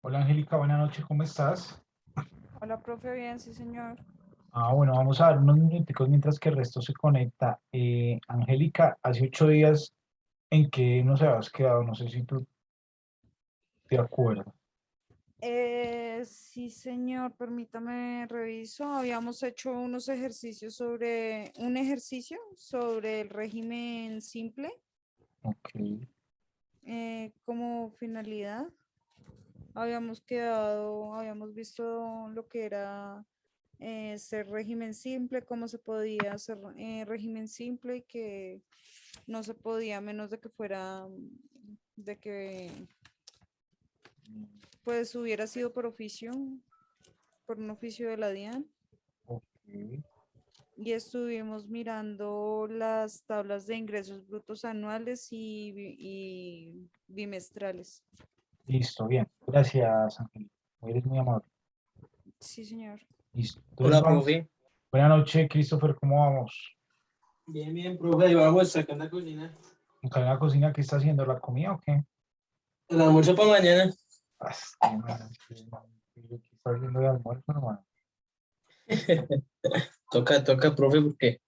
Hola Angélica, buenas noches, ¿cómo estás? Hola, profe, bien, sí, señor. Bueno, vamos a dar unos minuticos mientras que el resto se conecta. Angélica, hace 8 días en que nos habías quedado, no sé si tú te acuerdas. Sí, señor, permítame reviso. Habíamos hecho unos ejercicios sobre un ejercicio sobre el régimen simple Ok, como finalidad. Habíamos visto lo que era ser régimen simple, cómo se podía hacer régimen simple y que no se podía menos de que fuera, de que pues hubiera sido por un oficio de la DIAN. ok, Y estuvimos mirando las tablas de ingresos brutos anuales y bimestrales. listo, bien. Gracias, Angélica. Eres muy amable. Sí, señor. Listo. Entonces Hola, vamos. profe. Buenas noches, Christopher, ¿cómo vamos? Bien, bien, profe. Ahí vamos acá en la cocina. ¿Acá en la cocina qué está haciendo? ¿La comida o qué? El almuerzo para mañana. ¿Qué está haciendo de almuerzo, hermano? Toca, profe, porque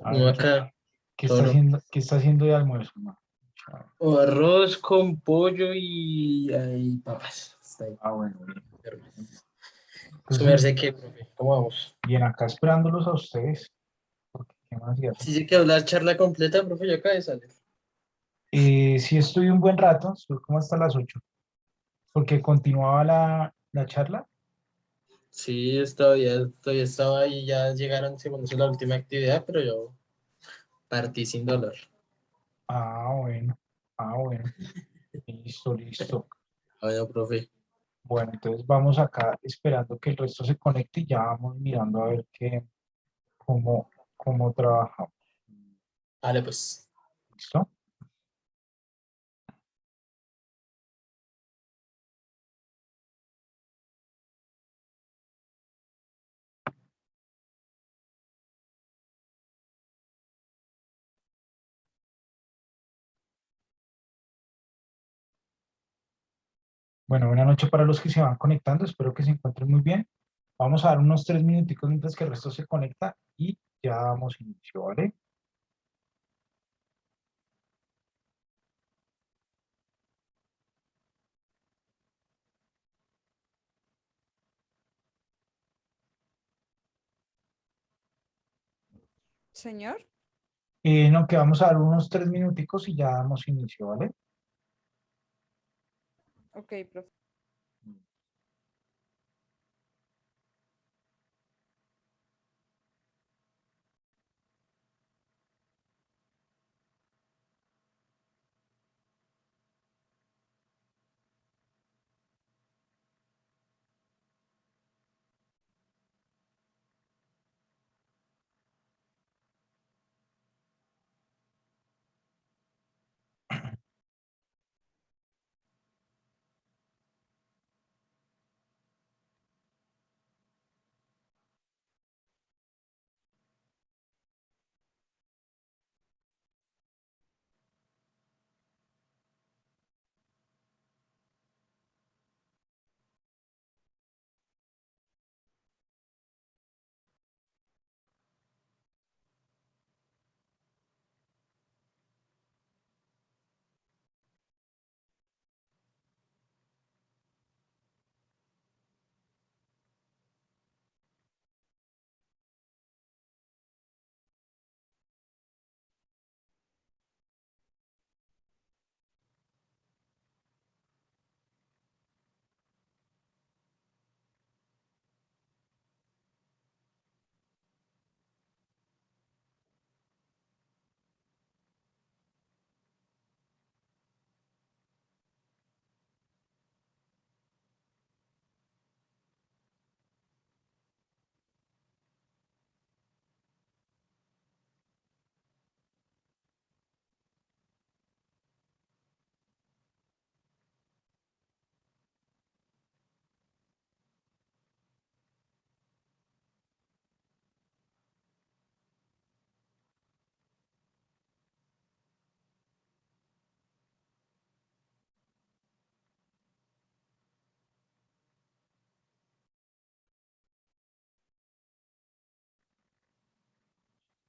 A no ver, acá, ¿qué está solo. haciendo, qué está haciendo de almuerzo, hermano? O arroz con pollo y ahí papas. Está ahí. Bueno, bien. Su Entonces, merced, ¿qué, profe? ¿Cómo vamos? bien, acá esperándolos a ustedes, porque ¿qué más hacen? Sí, sí que hablar charla completa, profe, yo acá de salir. Sí estuve un buen rato, estuve como hasta las 8, porque continuaba la charla. Sí, todavía estaba ahí, ya llegaron, según eso, la última actividad, pero yo partí sin dolor. Bueno, bueno, listo, listo. Bueno, profe. Bueno, entonces vamos acá esperando que el resto se conecte y ya vamos mirando a ver cómo trabajamos. Vale, pues. ¿Listo? Bueno, buena noche para los que se van conectando, espero que se encuentren muy bien. Vamos a dar unos 3 minuticos mientras que el resto se conecta y ya damos inicio, ¿vale? Señor. No, que vamos a dar unos 3 minuticos y ya damos inicio, ¿vale? Ok, profe.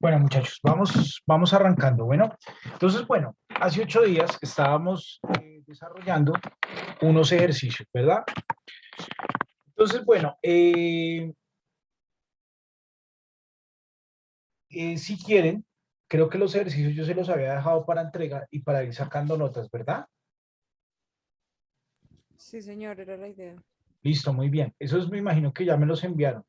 Bueno, muchachos, vamos arrancando. Bueno, entonces, bueno, hace 8 días estábamos desarrollando unos ejercicios, ¿verdad? Entonces, bueno, si quieren, creo que los ejercicios yo se los había dejado para entrega y para ir sacando notas, ¿verdad? Sí, señor, era la idea. Listo, muy bien. Esos me imagino que ya me los enviaron.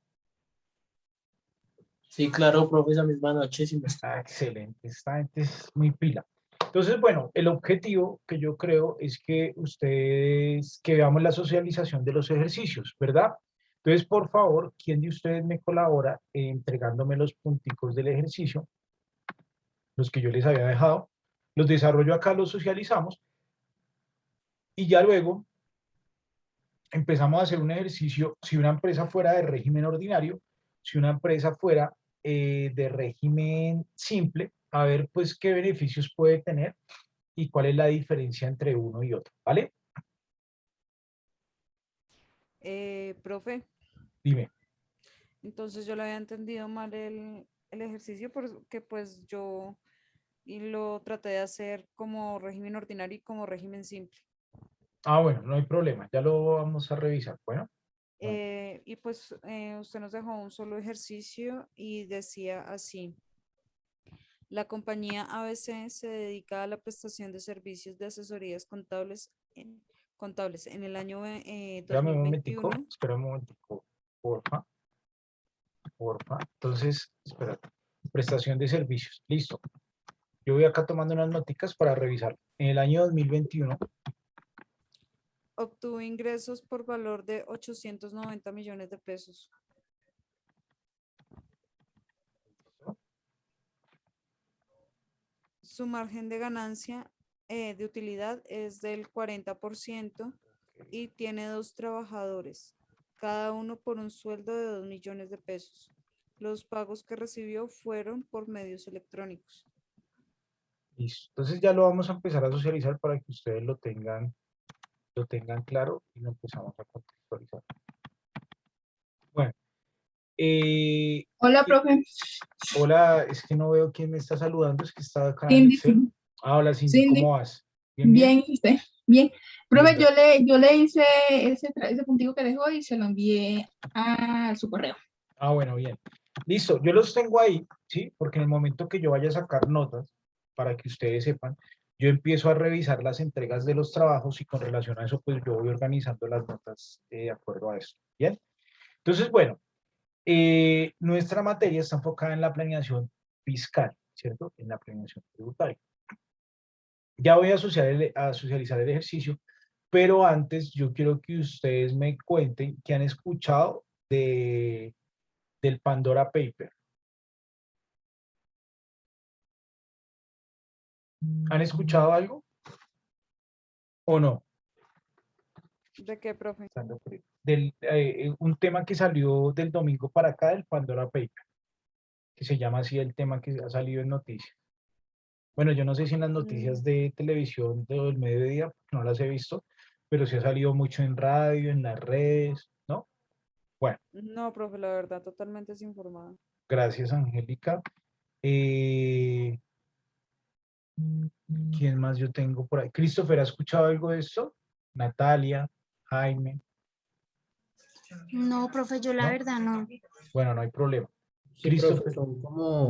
Sí, claro, profe, esa misma noche sí me está. Ah, excelente, esta gente es muy pila. Entonces, bueno, el objetivo que yo creo es que ustedes, que veamos la socialización de los ejercicios, ¿verdad? Entonces, por favor, ¿quién de ustedes me colabora entregándome los punticos del ejercicio? Los que yo les había dejado. Los desarrollo acá, los socializamos y ya luego empezamos a hacer un ejercicio, si una empresa fuera de régimen ordinario, si una empresa fuera de régimen simple, a ver pues qué beneficios puede tener y cuál es la diferencia entre uno y otro, ¿vale? Profe, Dime. entonces yo le había entendido mal el ejercicio porque pues yo y lo traté de hacer como régimen ordinario y como régimen simple. Ah, bueno, no hay problema, ya lo vamos a revisar. Bueno, bueno, Y pues usted nos dejó un solo ejercicio y decía así. La compañía ABC se dedica a la prestación de servicios de asesorías contables en el año espérame un momentico, porfa, porfa. Entonces, espérate, prestación de servicios, listo. Yo voy acá tomando unas noticas para revisar. En el año 2021, obtuvo ingresos por valor de 890 millones de pesos. Su margen de ganancia de utilidad es del 40% y tiene 2 trabajadores, cada uno por un sueldo de 2 millones de pesos. Los pagos que recibió fueron por medios electrónicos. listo. Entonces ya lo vamos a empezar a socializar para que ustedes lo tengan claro y lo empezamos a contextualizar. Bueno, Hola, profe. hola, es que no veo quién me está saludando, es que está acá en el Cindy. Excel. Ah, hola Cindy, ¿cómo Cindy. vas? Bien, bien. Bien, ¿usted? Bien. Bien, Profe, yo le hice ese puntico que dejó y se lo envié a su correo. Ah, bueno, bien. Listo, yo los tengo ahí, ¿sí? Porque en el momento que yo vaya a sacar notas, para que ustedes sepan, yo empiezo a revisar las entregas de los trabajos y con relación a eso, pues yo voy organizando las notas de acuerdo a eso. Bien. Entonces, bueno, nuestra materia está enfocada en la planeación fiscal, ¿cierto? En la planeación tributaria. Ya voy a socializar el ejercicio, pero antes yo quiero que ustedes me cuenten qué han escuchado del Pandora Paper. ¿Han escuchado algo o no? ¿De qué, profe? Un tema que salió del domingo para acá del Pandora Paper, que se llama así el tema que ha salido en noticias. Bueno, yo no sé si en las noticias de televisión del mediodía, no las he visto, pero sí ha salido mucho en radio, en las redes, ¿no? Bueno, No, profe, la verdad, totalmente desinformada. gracias, Angélica. Eh, ¿Quién más yo tengo por ahí? Christopher, ¿ha escuchado algo de esto? Natalia, Jaime, No, profe, yo la ¿no? verdad no. Bueno, no hay problema. Sí, profe, Christopher, son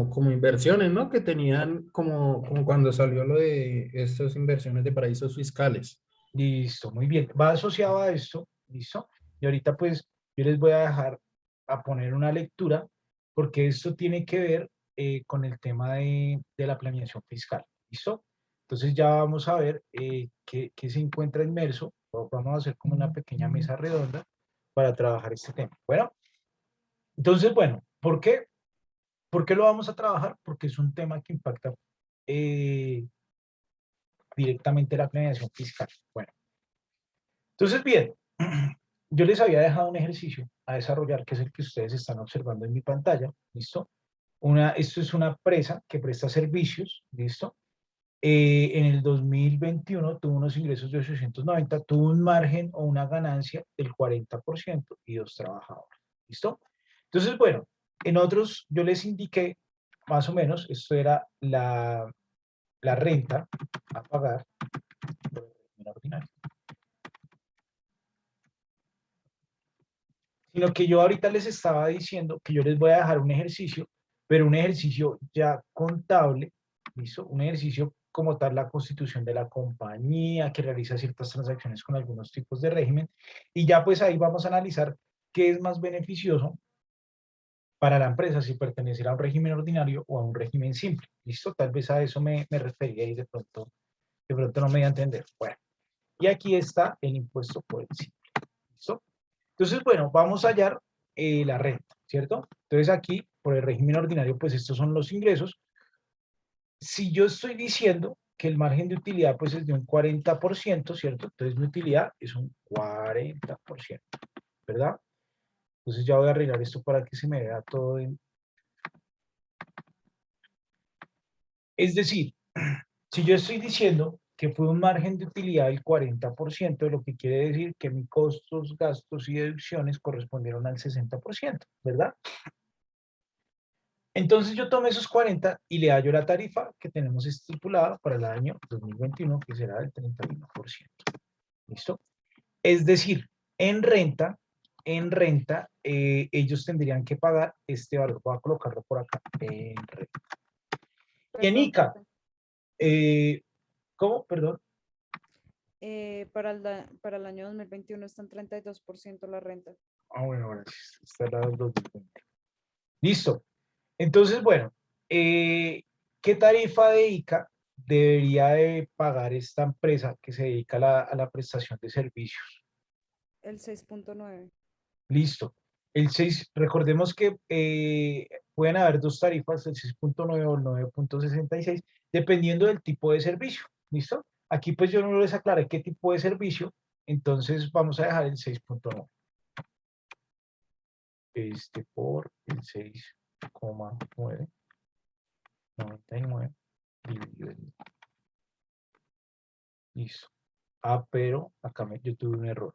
como inversiones, ¿no? Que tenían como cuando salió lo de estas inversiones de paraísos fiscales. listo, muy bien. Va asociado a esto, ¿listo? Y ahorita pues yo les voy a dejar a poner una lectura porque esto tiene que ver con el tema de la planeación fiscal, ¿listo? Entonces ya vamos a ver qué se encuentra inmerso. Vamos a hacer como una pequeña mesa redonda para trabajar este tema. Bueno, entonces, bueno, ¿por qué? ¿Por qué lo vamos a trabajar? Porque es un tema que impacta directamente la planeación fiscal. Bueno, entonces, bien, yo les había dejado un ejercicio a desarrollar, que es el que ustedes están observando en mi pantalla, ¿listo? Esto es una empresa que presta servicios, ¿listo? En el 2021 tuvo unos ingresos de 890, tuvo un margen o una ganancia del 40% y 2 trabajadores, ¿listo? Entonces, bueno, en otros yo les indiqué más o menos, esto era la renta a pagar por el régimen ordinario. Sino que yo ahorita les estaba diciendo que yo les voy a dejar un ejercicio, pero un ejercicio ya contable, ¿listo? Un ejercicio como tal la constitución de la compañía, que realiza ciertas transacciones con algunos tipos de régimen, y ya pues ahí vamos a analizar qué es más beneficioso para la empresa, si pertenecer a un régimen ordinario o a un régimen simple, ¿listo? Tal vez a eso me refería y de pronto no me voy a entender. Bueno, y aquí está el impuesto por el simple, ¿listo? Entonces, bueno, vamos a hallar la renta, ¿cierto? Entonces aquí, por el régimen ordinario, pues estos son los ingresos. Si yo estoy diciendo que el margen de utilidad pues es de un 40%, ¿cierto? Entonces mi utilidad es un 40%, ¿verdad? Entonces ya voy a arreglar esto para que se me vea todo en... Es decir, si yo estoy diciendo que fue un margen de utilidad del 40%, lo que quiere decir que mis costos, gastos y deducciones correspondieron al 60%, ¿verdad? Entonces yo tomo esos 40 y le hallo la tarifa que tenemos estipulada para el año 2021, que será del 31%. ¿Listo? Es decir, en renta, ellos tendrían que pagar este valor. Voy a colocarlo por acá, en renta. Y en Perdón, ICA, profe. ¿cómo? Perdón. Para el año 2021 está en 32% la renta. Ah, bueno, ahora sí, está la del 2020. Listo. Entonces, bueno, ¿qué tarifa de ICA debería de pagar esta empresa que se dedica a la prestación de servicios? El 6.9. Listo. El 6, recordemos que pueden haber dos tarifas, el 6.9 o el 9.66, dependiendo del tipo de servicio. ¿Listo? Aquí pues yo no les aclaré qué tipo de servicio, entonces vamos a dejar el 6.9. Por el 6,999 dividido en... Listo. Ah, pero acá yo tuve un error,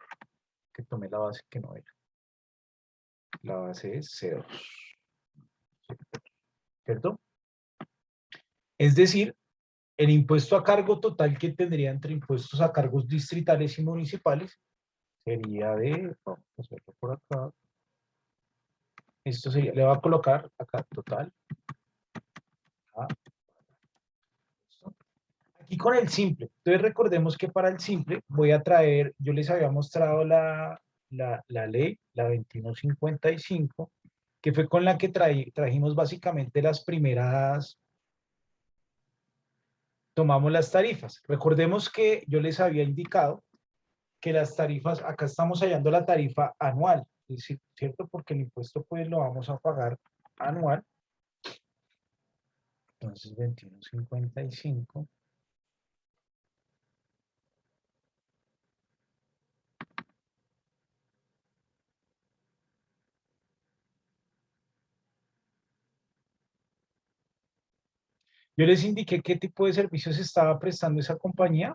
que tomé la base que no era. La base es C2. ¿Cierto? Es decir, el impuesto a cargo total que tendría entre impuestos a cargos distritales y municipales sería de, vamos a hacerlo por acá, esto sería, le voy a colocar acá total. Aquí con el simple. Entonces recordemos que para el simple voy a traer, yo les había mostrado la ley, la 2155, que fue con la que trajimos básicamente las primeras, tomamos las tarifas. Recordemos que yo les había indicado que las tarifas, acá estamos hallando la tarifa anual, es decir, ¿cierto? Porque el impuesto pues lo vamos a pagar anual. Entonces 2155. Yo les indiqué qué tipo de servicios estaba prestando esa compañía,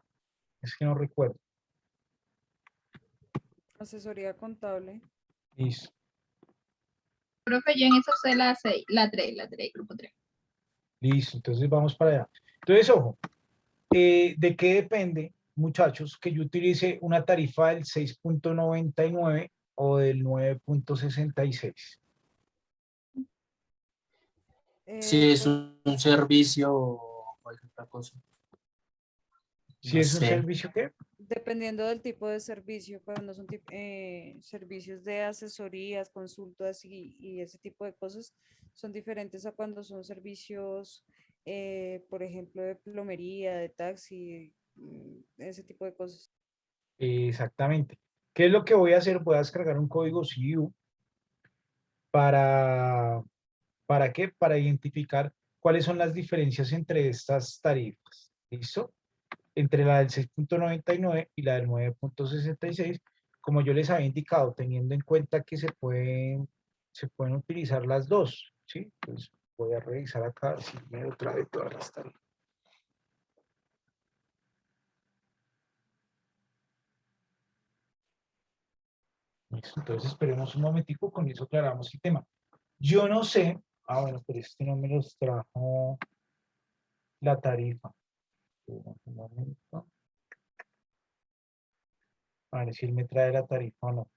es que no recuerdo. Asesoría contable. Listo. Profe, yo en eso sé la 6, la 3, grupo 3. Listo, entonces vamos para allá. Entonces, ojo, ¿de qué depende, muchachos, que yo utilice una tarifa del 6.99 o del 9.66? Si es Pues un servicio o cualquier otra cosa. Si No es un sé. servicio, ¿qué? dependiendo del tipo de servicio, cuando son servicios de asesorías, consultas y ese tipo de cosas, son diferentes a cuando son servicios, por ejemplo, de plomería, de taxi, ese tipo de cosas. Exactamente. ¿Qué es lo que voy a hacer? Voy a descargar un código CIU para, ¿para qué? Para identificar cuáles son las diferencias entre estas tarifas. ¿Listo? Entre la del 6.99 y la del 9.66, como yo les había indicado, teniendo en cuenta que se pueden utilizar las dos, ¿sí? Entonces voy a revisar acá si me otra vez todas las tarifas. Listo, entonces esperemos un momentico, con eso aclaramos el tema. Yo no sé Ah, bueno, pero este no me los trajo la tarifa. Un momento. A ver si él me trae la tarifa o no.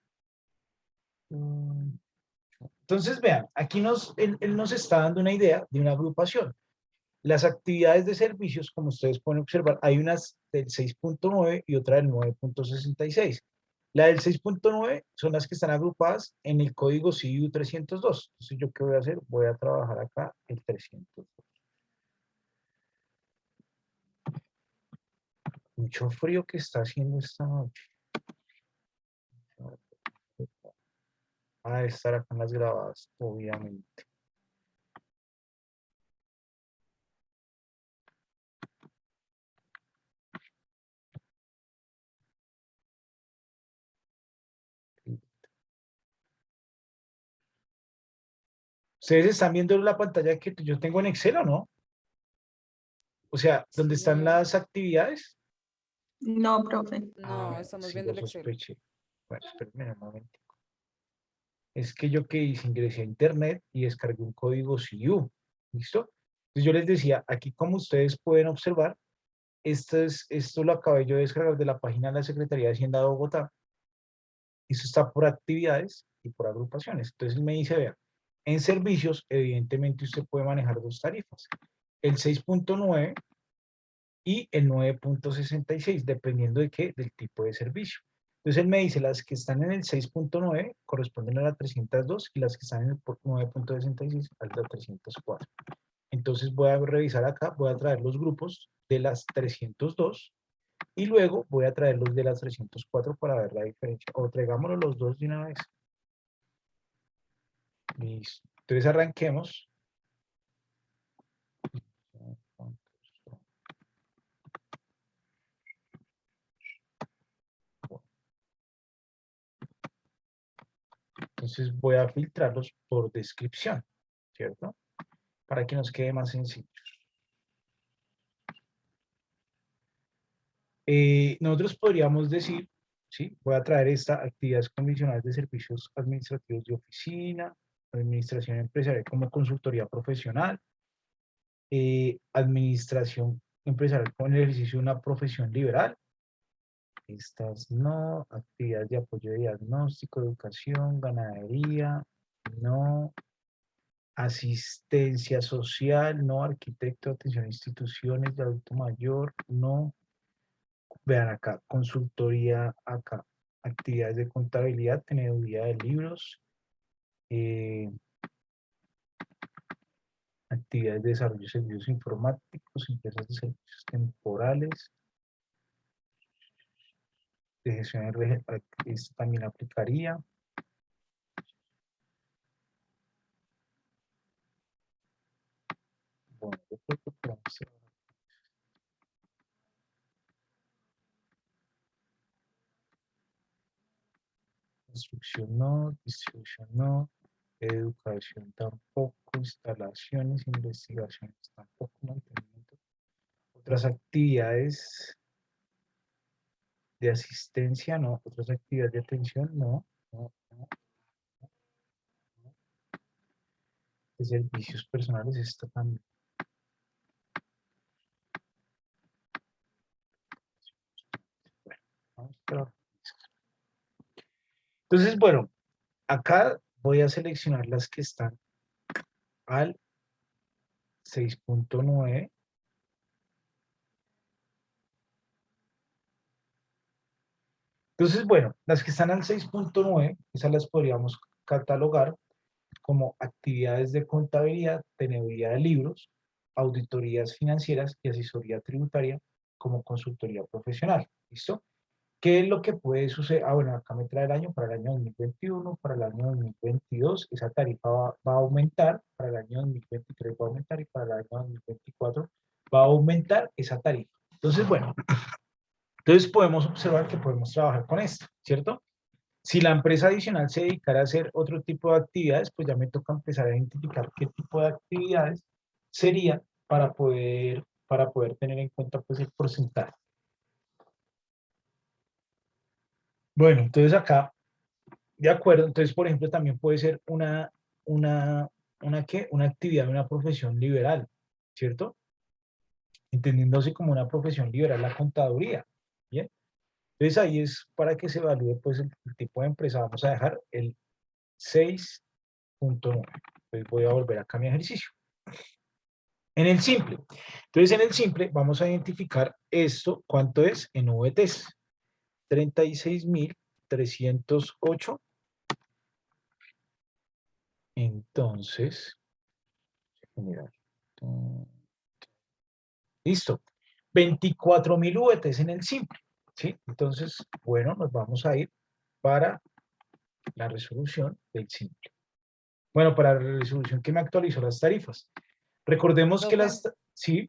Entonces, vean, aquí él nos está dando una idea de una agrupación. Las actividades de servicios, como ustedes pueden observar, hay unas del 6.9 y otra del 9.66. La del 6.9 son las que están agrupadas en el código CIU 302. Entonces, ¿yo qué voy a hacer? Voy a trabajar acá el 302. Mucho frío que está haciendo esta noche. Va a estar acá en las grabadas, obviamente. ¿Ustedes están viendo la pantalla que yo tengo en Excel o no? O sea, ¿dónde Sí. están las actividades? No, profe. No, Ah, estamos sí, viendo lo el Excel. sospeché. Bueno, espérenme un momento. Es que yo que hice, ingresé a internet y descargué un código CIU. ¿Listo? Entonces yo les decía, aquí como ustedes pueden observar, esto lo acabé yo de descargar de la página de la Secretaría de Hacienda de Bogotá. Eso está por actividades y por agrupaciones. Entonces me dice, vea, en servicios, evidentemente usted puede manejar dos tarifas. El 6.9 y el 9.66, dependiendo de qué, del tipo de servicio. Entonces él me dice, las que están en el 6.9 corresponden a la 302 y las que están en el 9.66 a la 304. Entonces voy a revisar acá, voy a traer los grupos de las 302 y luego voy a traer los de las 304 para ver la diferencia. O traigámoslo los dos de una vez. Listo. Entonces arranquemos. Entonces voy a filtrarlos por descripción, ¿cierto? Para que nos quede más sencillo. Nosotros podríamos decir, ¿sí? Voy a traer esta actividades condicionales de servicios administrativos de oficina, administración empresarial como consultoría profesional, administración empresarial con el ejercicio de una profesión liberal. Estas no, actividades de apoyo de diagnóstico, educación, ganadería, no, asistencia social, no, arquitecto, atención a instituciones de adulto mayor, no. Vean acá, consultoría acá, actividades de contabilidad, teneduría de libros, eh, actividades de desarrollo de servicios informáticos, empresas de servicios temporales, de gestión de redes, esto también aplicaría. Bueno, yo creo que podemos hacer construcción no, distribución no, educación tampoco, instalaciones, investigaciones tampoco, mantenimiento. Otras actividades de asistencia no, otras actividades de atención no, no, no. De servicios personales está también. Bueno, vamos a probar. Entonces, bueno, acá voy a seleccionar las que están al 6.9. Entonces, bueno, las que están al 6.9, esas las podríamos catalogar como actividades de contabilidad, teneduría de libros, auditorías financieras y asesoría tributaria como consultoría profesional. ¿Listo? ¿Qué es lo que puede suceder? Ah, bueno, acá me trae el año para el año 2021, para el año 2022, esa tarifa va a aumentar, para el año 2023 va a aumentar y para el año 2024 va a aumentar esa tarifa. Entonces, bueno, entonces podemos observar que podemos trabajar con esto, ¿cierto? Si la empresa adicional se dedicara a hacer otro tipo de actividades, pues ya me toca empezar a identificar qué tipo de actividades serían para poder tener en cuenta pues el porcentaje. Bueno, entonces acá, de acuerdo, entonces por ejemplo también puede ser una una actividad de una profesión liberal, ¿cierto? Entendiéndose como una profesión liberal la contaduría, ¿bien? Entonces ahí es para que se evalúe pues el tipo de empresa. Vamos a dejar el 6.9. Pues voy a volver acá a mi ejercicio. En el simple. Entonces en el simple vamos a identificar esto, ¿cuánto es? En VTs. 36.308. Entonces, listo. 24.000 VTs en el simple, ¿sí? Entonces, bueno, nos vamos a ir para la resolución del simple. Bueno, para la resolución que me actualizó las tarifas. Recordemos que Profe, sí,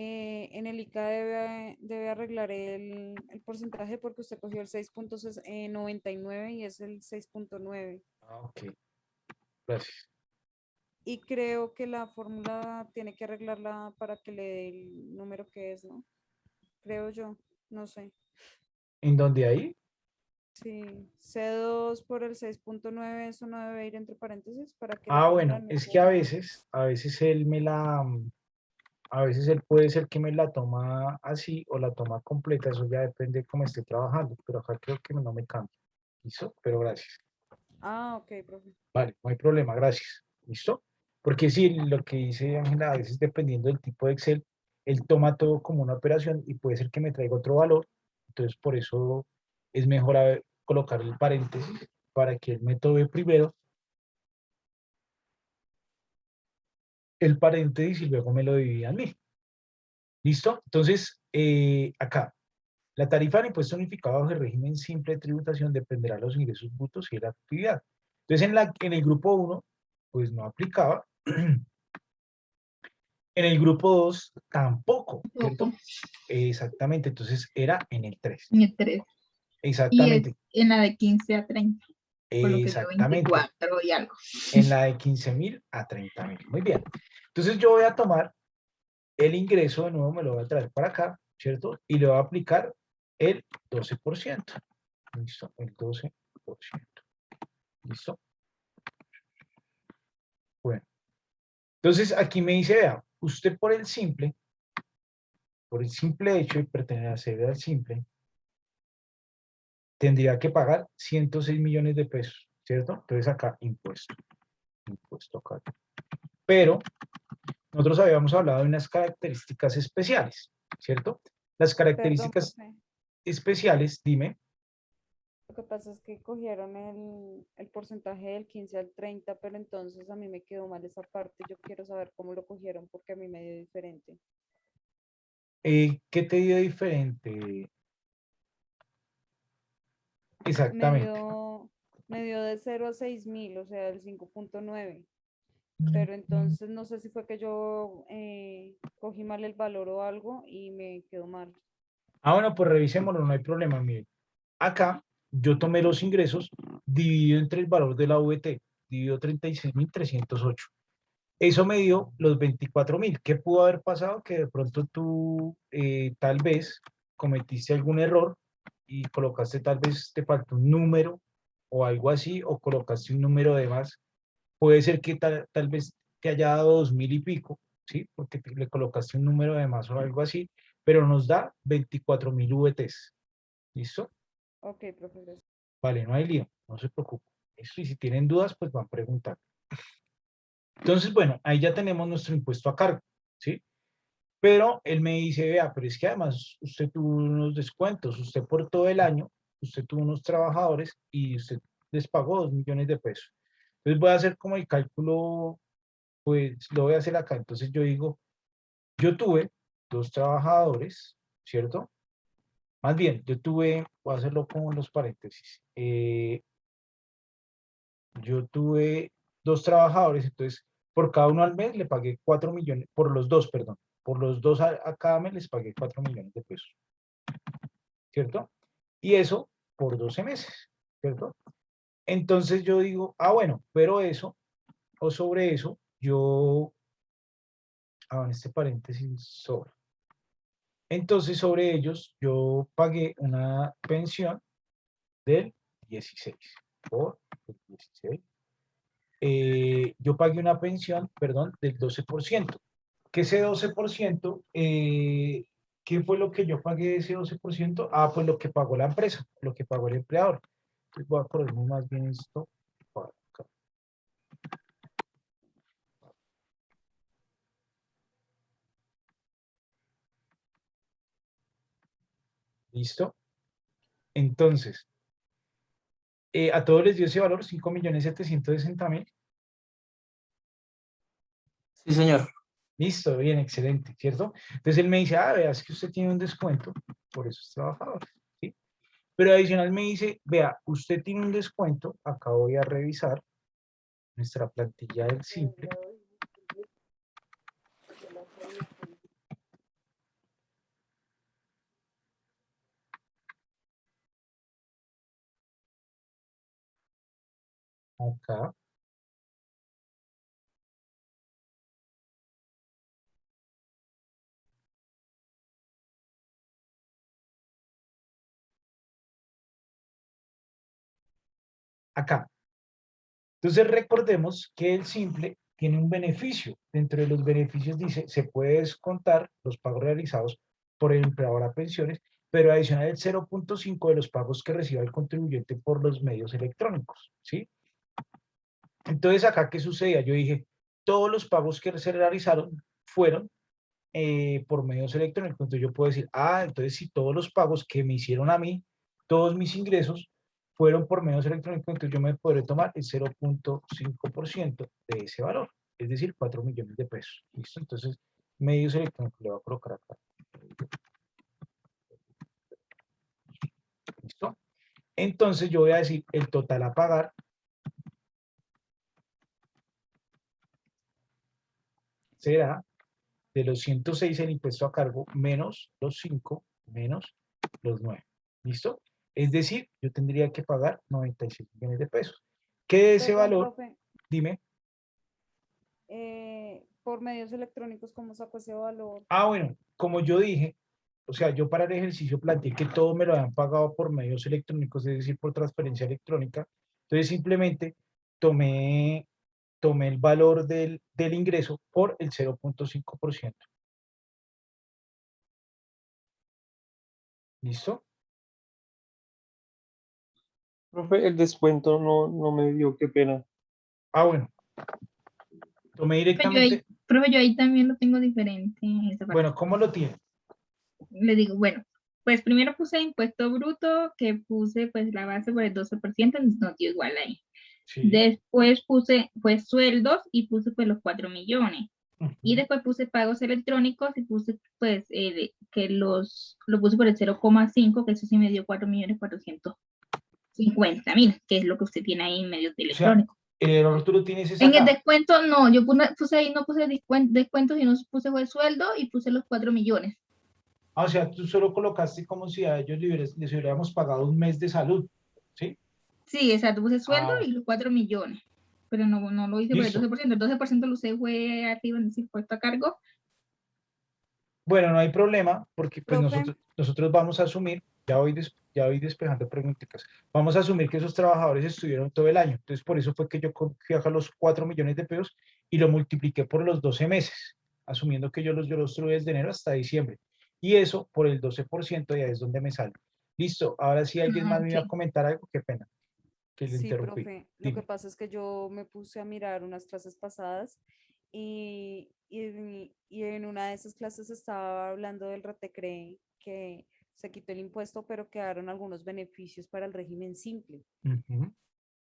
en el ICA debe arreglar el porcentaje porque usted cogió el 6.99 y es el 6.9. ok, gracias. Y creo que la fórmula tiene que arreglarla para que le dé el número que es, ¿no? Creo yo, no sé. ¿En dónde ahí? Sí, C2 por el 6.9, eso no debe ir entre paréntesis para que la Ah, fórmula bueno, no es que sea. a veces él me la, a veces él puede ser que me la toma así o la toma completa, eso ya depende de cómo esté trabajando, pero acá creo que no me cambia. ¿Listo? Pero gracias. Ah, ok, profe. Vale, no hay problema, gracias. ¿Listo? Porque sí, lo que dice Ángela, a veces dependiendo del tipo de Excel, él toma todo como una operación y puede ser que me traiga otro valor. Entonces, por eso es mejor colocar el paréntesis para que el método ve primero el paréntesis y luego me lo divida a mí. ¿Listo? Entonces, acá, la tarifa de impuesto unificado bajo el régimen simple de tributación dependerá de los ingresos brutos y de la actividad. Entonces, en el grupo 1, pues no aplicaba. En el grupo 2 tampoco, Poco, ¿cierto? Exactamente, entonces era en el 3. en el 3. Y es Exactamente, en la de 15 a 30, por lo que veo exactamente. 24 y algo. En la de 15.000 a 30.000. Muy bien. Entonces yo voy a tomar el ingreso, de nuevo me lo voy a traer para acá, ¿cierto? Y le voy a aplicar el 12%. ¿Listo? El 12%. ¿Listo? Bueno. Entonces aquí me dice, vea, usted por el simple hecho de pertenecer al simple, tendría que pagar 106 millones de pesos, ¿cierto? Entonces acá, impuesto acá. Pero nosotros habíamos hablado de unas características especiales, ¿cierto? Las Perdón, características profe. especiales, dime, Lo que pasa es que cogieron el porcentaje del 15 al 30, pero entonces a mí me quedó mal esa parte. Yo quiero saber cómo lo cogieron porque a mí me dio diferente. ¿qué te dio diferente? Me Exactamente. dio, me dio de 0 a 6.000, o sea, el 5.9. Pero entonces no sé si fue que yo cogí mal el valor o algo y me quedó mal. Ah, bueno, pues revisémoslo, no hay problema, mire. Acá yo tomé los ingresos, dividido entre el valor de la VT, dividido 36.308. Eso me dio los 24.000. ¿Qué pudo haber pasado? Que de pronto tú tal vez cometiste algún error y colocaste, tal vez te faltó un número o algo así, o colocaste un número de más. Puede ser que tal vez te haya dado 2.000 y pico, ¿sí? Porque le colocaste un número de más o algo así, pero nos da 24.000 VTs. ¿Listo? Ok, profesor. Vale, no hay lío, no se preocupe. Eso, y si tienen dudas, pues van a preguntar. Entonces, bueno, ahí ya tenemos nuestro impuesto a cargo, ¿sí? Pero él me dice, vea, pero es que además usted tuvo unos descuentos, usted por todo el año, usted tuvo unos trabajadores y usted les pagó 2 millones de pesos. Entonces voy a hacer como el cálculo, pues lo voy a hacer acá. Entonces yo digo, yo tuve 2 trabajadores, ¿cierto? Más bien, yo tuve, voy a hacerlo con los paréntesis. Yo tuve 2 trabajadores, entonces por cada uno al mes le pagué 4 millones, por los dos, perdón, por los dos a cada mes les pagué 4 millones de pesos, ¿cierto? Y eso por 12 meses, ¿cierto? Entonces yo digo, ah, bueno, pero eso, o sobre eso, yo, en este paréntesis sobre. Entonces sobre ellos yo pagué una pensión del 16 por el 16. yo pagué una pensión, perdón, del 12%. Que ese 12%, ¿qué fue lo que yo pagué de ese 12%? Ah, pues lo que pagó la empresa, lo que pagó el empleador. Entonces voy a corregir más bien esto para acá. ¿Listo? Entonces, a todos les dio ese valor, 5.760.000. Sí, señor. Listo, bien, excelente, ¿cierto? Entonces él me dice, ah, vea, es que usted tiene un descuento, por eso es trabajador, ¿sí? Pero adicional me dice, vea, usted tiene un descuento, acá voy a revisar nuestra plantilla del simple. Acá. Acá. Entonces recordemos que el simple tiene un beneficio. Dentro de los beneficios dice, se puede descontar los pagos realizados por el empleador a pensiones, pero adicional el 0.5 de los pagos que reciba el contribuyente por los medios electrónicos, ¿sí? Entonces acá, ¿qué sucedía? Yo dije, todos los pagos que se realizaron fueron por medios electrónicos. Entonces yo puedo decir, ah, entonces si todos los pagos que me hicieron a mí, todos mis ingresos fueron por medios electrónicos, entonces yo me podré tomar el 0.5% de ese valor, es decir, 4 millones de pesos. ¿Listo? Entonces, medios electrónicos le voy a colocar acá. ¿Listo? Entonces yo voy a decir el total a pagar será de los 106 el impuesto a cargo menos los 5 menos los 9. ¿Listo? Es decir, yo tendría que pagar 96 millones de pesos. ¿Qué de ese Perdón, valor? profe, Dime. por medios electrónicos, ¿cómo saco ese valor? Ah, bueno, como yo dije, o sea, yo para el ejercicio planteé que todo me lo habían pagado por medios electrónicos, es decir, por transferencia electrónica. Entonces simplemente tomé, tomé el valor del ingreso por el 0.5%. ¿Listo? Profe, el descuento no me dio, qué pena. Ah, bueno, tomé directamente. Profe, yo ahí también lo tengo diferente en esa parte. Bueno, ¿cómo lo tiene? Le digo, bueno, pues primero puse impuesto bruto, que puse pues la base por el 12%, nos dio igual ahí. Sí. Después puse pues sueldos y puse pues los 4 millones. Y Ujú. después puse pagos electrónicos y puse pues que lo puse por el 0,5, que eso sí me dio 4.450.000, que es lo que usted tiene ahí en medios de O sea, electrónico. el error tú lo tienes es En el acá. descuento no, yo puse ahí, no puse descuento, sino puse fue el sueldo y puse los 4 millones. Ah, o sea, tú solo colocaste como si a ellos les hubiéramos pagado un mes de salud, ¿sí? Sí, exacto, puse sueldo Ah, y los 4 millones. Pero no lo hice por el listo. 12%. El 12% lo usé fue arriba en ese impuesto a cargo. Bueno, no hay problema, porque pues Profe, nosotros vamos a asumir, ya voy despejando preguntitas, vamos a asumir que esos trabajadores estuvieron todo el año. Entonces, por eso fue que yo fui a los 4 millones de pesos y lo multipliqué por los 12 meses, asumiendo que yo los tuve desde enero hasta diciembre. Y eso por el 12% ya es donde me sale. Listo, ahora sí alguien más me iba a Ok. comentar algo, qué pena, que le sí, interrumpí. profe, lo que Dime. pasa es que yo me puse a mirar unas clases pasadas y en una de esas clases estaba hablando del Ratecre, que se quitó el impuesto, pero quedaron algunos beneficios para el régimen simple. Ujú.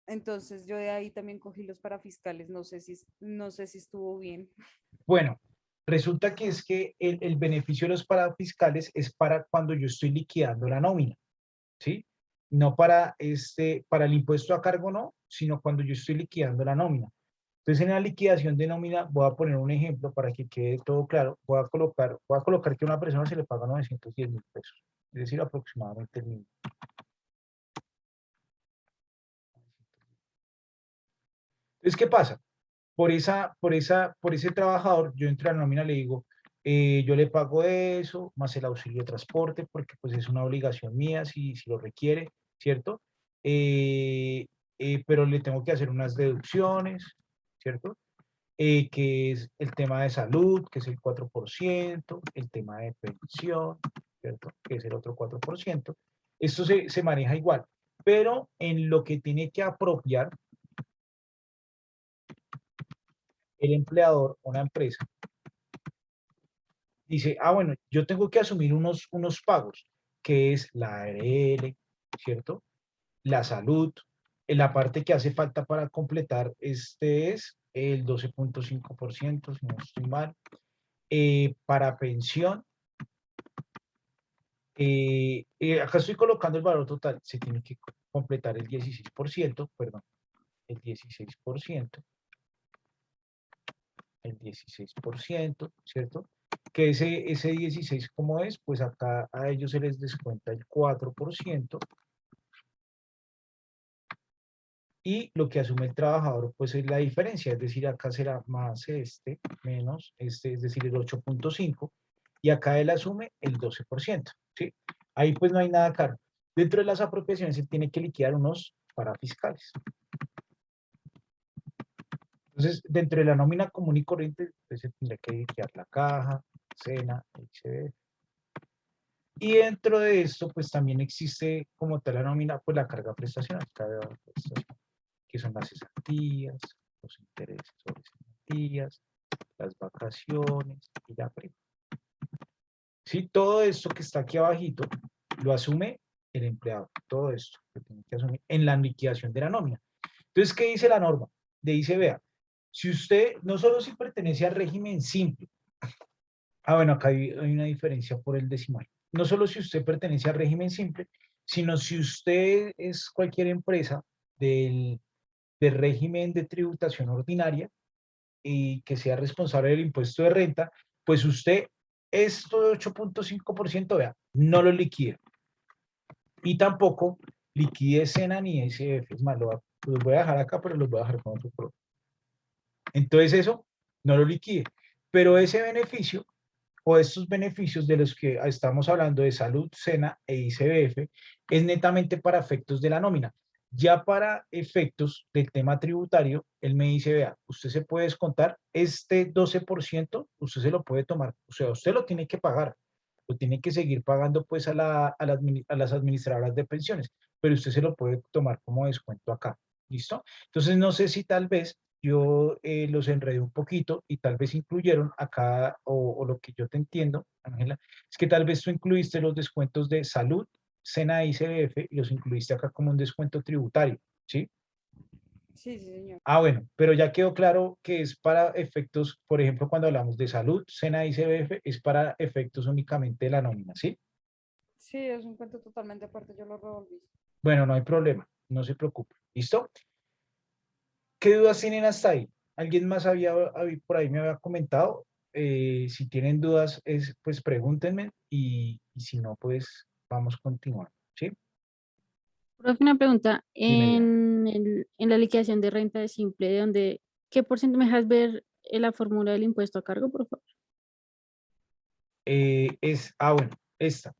Entonces yo de ahí también cogí los parafiscales, no sé si estuvo bien. Bueno, resulta que es que el beneficio de los parafiscales es para cuando yo estoy liquidando la nómina, ¿sí? No para el impuesto a cargo no, sino cuando yo estoy liquidando la nómina. Entonces, en la liquidación de nómina, voy a poner un ejemplo para que quede todo claro. Voy a colocar que a una persona se le paga 910.000 pesos, es decir, aproximadamente el mismo. Entonces, ¿qué pasa? Por ese trabajador, yo entro a la nómina, le digo, yo le pago eso, más el auxilio de transporte, porque pues es una obligación mía si lo requiere, ¿cierto? pero le tengo que hacer unas deducciones, ¿cierto? Que es el tema de salud, que es el 4%, el tema de pensión, ¿cierto? Que es el otro 4%. Esto se maneja igual, pero en lo que tiene que apropiar el empleador, una empresa, dice, bueno, yo tengo que asumir unos pagos, que es la ARL, ¿cierto? La salud, en la parte que hace falta para completar este es el 12.5%, si no estoy mal. Para pensión, acá estoy colocando el valor total, se tiene que completar el 16%, perdón, el 16%, el 16%, ¿cierto? Que ese 16, ¿cómo es? Pues acá a ellos se les descuenta el 4%, y lo que asume el trabajador, pues es la diferencia, es decir, acá será más este, menos este, es decir, el 8.5, y acá él asume el 12%, ¿sí? Ahí pues no hay nada caro. Dentro de las apropiaciones se tiene que liquidar unos parafiscales. Entonces, dentro de la nómina común y corriente, pues, se tendrá que liquidar la caja, SENA, XBF. Y dentro de esto, pues también existe como tal la nómina, pues la carga prestacional, que son las cesantías, los intereses sobre cesantías, las vacaciones y la prima. Sí, todo esto que está aquí abajito lo asume el empleado, todo esto lo tiene que asumir en la liquidación de la nómina. Entonces, ¿qué dice la norma? Dice, vea, si usted, no solo si pertenece al régimen simple, bueno, acá hay una diferencia por el decimal, no solo si usted pertenece al régimen simple, sino si usted es cualquier empresa del régimen de tributación ordinaria y que sea responsable del impuesto de renta, pues usted esto de 8.5%, vea, no lo liquide. Y tampoco liquide SENA ni SF. Es más, los voy a dejar acá, pero los voy a dejar con otro color. Entonces eso, no lo liquide. Pero ese beneficio o estos beneficios de los que estamos hablando de salud, SENA e ICBF es netamente para efectos de la nómina. Ya para efectos del tema tributario, él me dice, vea, usted se puede descontar este 12%, usted se lo puede tomar, o sea, usted lo tiene que pagar, lo tiene que seguir pagando pues a las administradoras de pensiones, pero usted se lo puede tomar como descuento acá, ¿listo? Entonces no sé si tal vez yo los enredé un poquito y tal vez incluyeron acá, o lo que yo te entiendo, Ángela, es que tal vez tú incluiste los descuentos de salud, SENA y CBF y los incluiste acá como un descuento tributario, ¿sí? Sí, sí, señor. Bueno, pero ya quedó claro que es para efectos, por ejemplo, cuando hablamos de salud, SENA y CBF, es para efectos únicamente de la nómina, ¿sí? Sí, es un cuento totalmente aparte, yo lo revolví. Bueno, no hay problema, no se preocupe, ¿listo? ¿Qué dudas tienen hasta ahí? ¿Alguien más por ahí me había comentado? Si tienen dudas, pues pregúntenme y si no, pues vamos continuando, ¿sí? Profe, una pregunta. Dime ya. En la liquidación de renta de simple, de donde, ¿qué por ciento me dejas ver la fórmula del impuesto a cargo, por favor? Bueno, esta.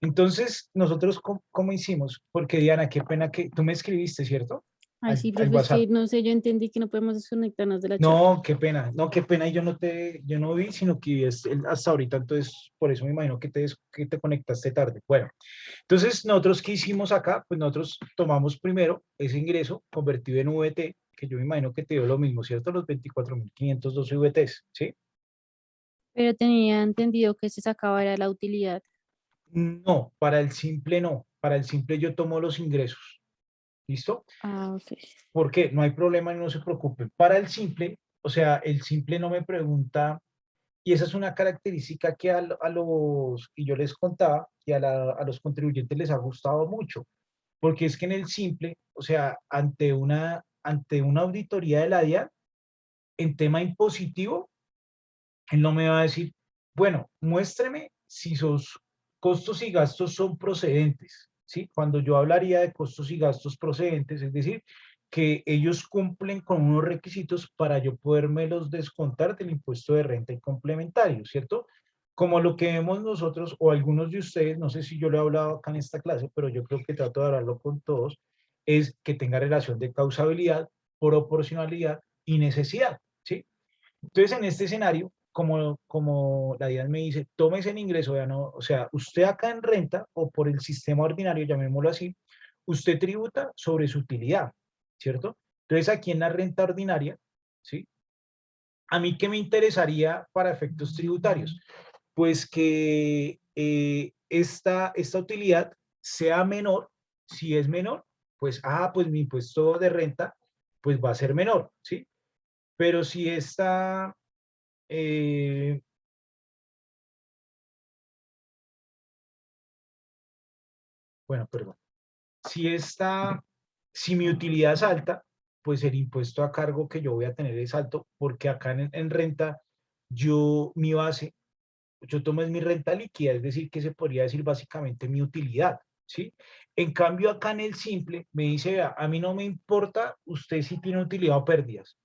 Entonces, nosotros, ¿cómo hicimos? Porque Diana, qué pena que tú me escribiste, ¿cierto? Ay, sí, Al profe, es que WhatsApp. no sé, yo entendí que no podemos desconectarnos de la charla. No, qué pena, no, qué pena, y yo no vi, sino que hasta ahorita, entonces, por eso me imagino que te conectaste tarde. Bueno, entonces, nosotros, ¿qué hicimos acá? Pues nosotros tomamos primero ese ingreso convertido en VT, que yo me imagino que te dio lo mismo, ¿cierto? Los 24.512 VTs, ¿sí? Pero tenía entendido que se sacaba era la utilidad. No, para el simple no, para el simple yo tomo los ingresos, ¿listo? Ah, ok. ¿Por qué? No hay problema, no se preocupen. Para el simple, o sea, el simple no me pregunta. Y esa es una característica que y yo les contaba, que a los contribuyentes les ha gustado mucho, porque es que en el simple, o sea, ante una auditoría de la DIAN, en tema impositivo, él no me va a decir, bueno, muéstreme si sus costos y gastos son procedentes, ¿sí? Cuando yo hablaría de costos y gastos procedentes, es decir, que ellos cumplen con unos requisitos para yo los descontar del impuesto de renta y complementario, ¿cierto? Como lo que vemos nosotros o algunos de ustedes, no sé si yo lo he hablado acá en esta clase, pero yo creo que trato de hablarlo con todos, es que tenga relación de causabilidad, proporcionalidad y necesidad, ¿sí? Entonces, en este escenario, como la DIAN me dice, tómese el ingreso, ya no, o sea, usted acá en renta o por el sistema ordinario, llamémoslo así, usted tributa sobre su utilidad, ¿cierto? Entonces, aquí en la renta ordinaria, ¿sí? ¿A mí qué me interesaría para efectos tributarios? Pues que esta utilidad sea menor. Si es menor, pues, pues mi impuesto de renta, pues va a ser menor, ¿sí? Pero si esta, bueno, perdón, si mi utilidad es alta, pues el impuesto a cargo que yo voy a tener es alto, porque acá en renta, mi base, yo tomo es mi renta líquida, es decir, que se podría decir básicamente mi utilidad, ¿sí? En cambio, acá en el simple, me dice, vea, a mí no me importa usted si tiene utilidad o pérdidas.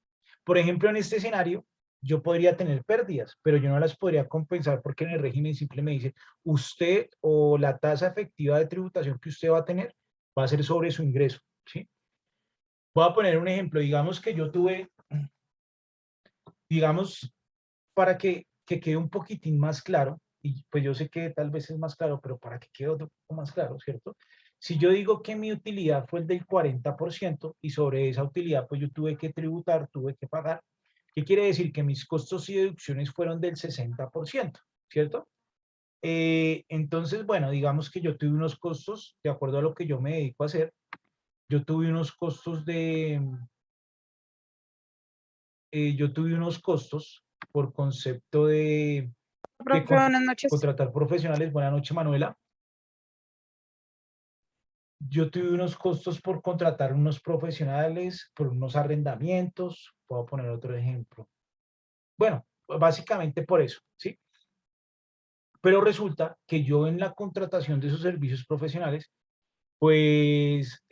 Por ejemplo, en este escenario, yo podría tener pérdidas, pero yo no las podría compensar porque en el régimen simple me dice, usted o la tasa efectiva de tributación que usted va a tener va a ser sobre su ingreso, ¿sí? Voy a poner un ejemplo, digamos que yo tuve, digamos, para que quede un poquitín más claro, y pues yo sé que tal vez es más claro, pero para que quede un poco más claro, ¿cierto? Si yo digo que mi utilidad fue el del 40% y sobre esa utilidad pues yo tuve que tributar, tuve que pagar, ¿qué quiere decir? Que mis costos y deducciones fueron del 60%, ¿cierto? Entonces, bueno, digamos que yo tuve unos costos, de acuerdo a lo que yo me dedico a hacer, yo tuve unos costos por concepto de Profe, buenas noches. contratar profesionales. Buenas noches, Manuela. Yo tuve unos costos por contratar unos profesionales, por unos arrendamientos. Puedo poner otro ejemplo. Bueno, básicamente por eso, ¿sí? Pero resulta que yo en la contratación de esos servicios profesionales, pues,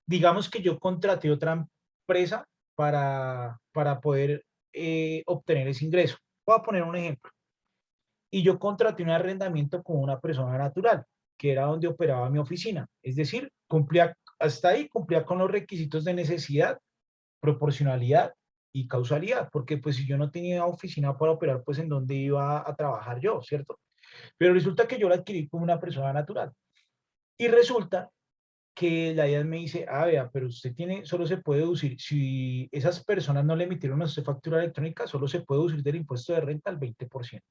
digamos que yo contraté otra empresa para poder obtener ese ingreso. Voy a poner un ejemplo. Y yo contraté un arrendamiento con una persona natural, que era donde operaba mi oficina. Es decir, hasta ahí cumplía con los requisitos de necesidad, proporcionalidad y causalidad, porque pues si yo no tenía oficina para operar, pues en dónde iba a trabajar yo, ¿cierto? Pero resulta que yo la adquirí como una persona natural. Y resulta que la DIAN me dice, vea, pero usted tiene, solo se puede deducir, si esas personas no le emitieron a usted factura electrónica, solo se puede deducir del impuesto de renta al 20%.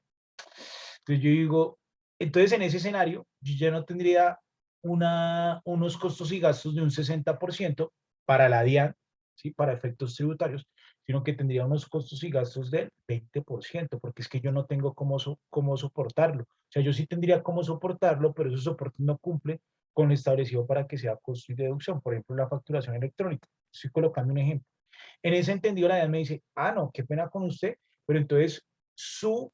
Entonces yo digo, entonces en ese escenario, yo ya no tendría unos costos y gastos de un 60% para la DIAN, ¿sí? Para efectos tributarios, sino que tendría unos costos y gastos del 20%, porque es que yo no tengo cómo soportarlo. O sea, yo sí tendría cómo soportarlo, pero esos soportes no cumplen con lo establecido para que sea costo y deducción. Por ejemplo, la facturación electrónica. Estoy colocando un ejemplo. En ese entendido, la DIAN me dice, no, qué pena con usted, pero entonces su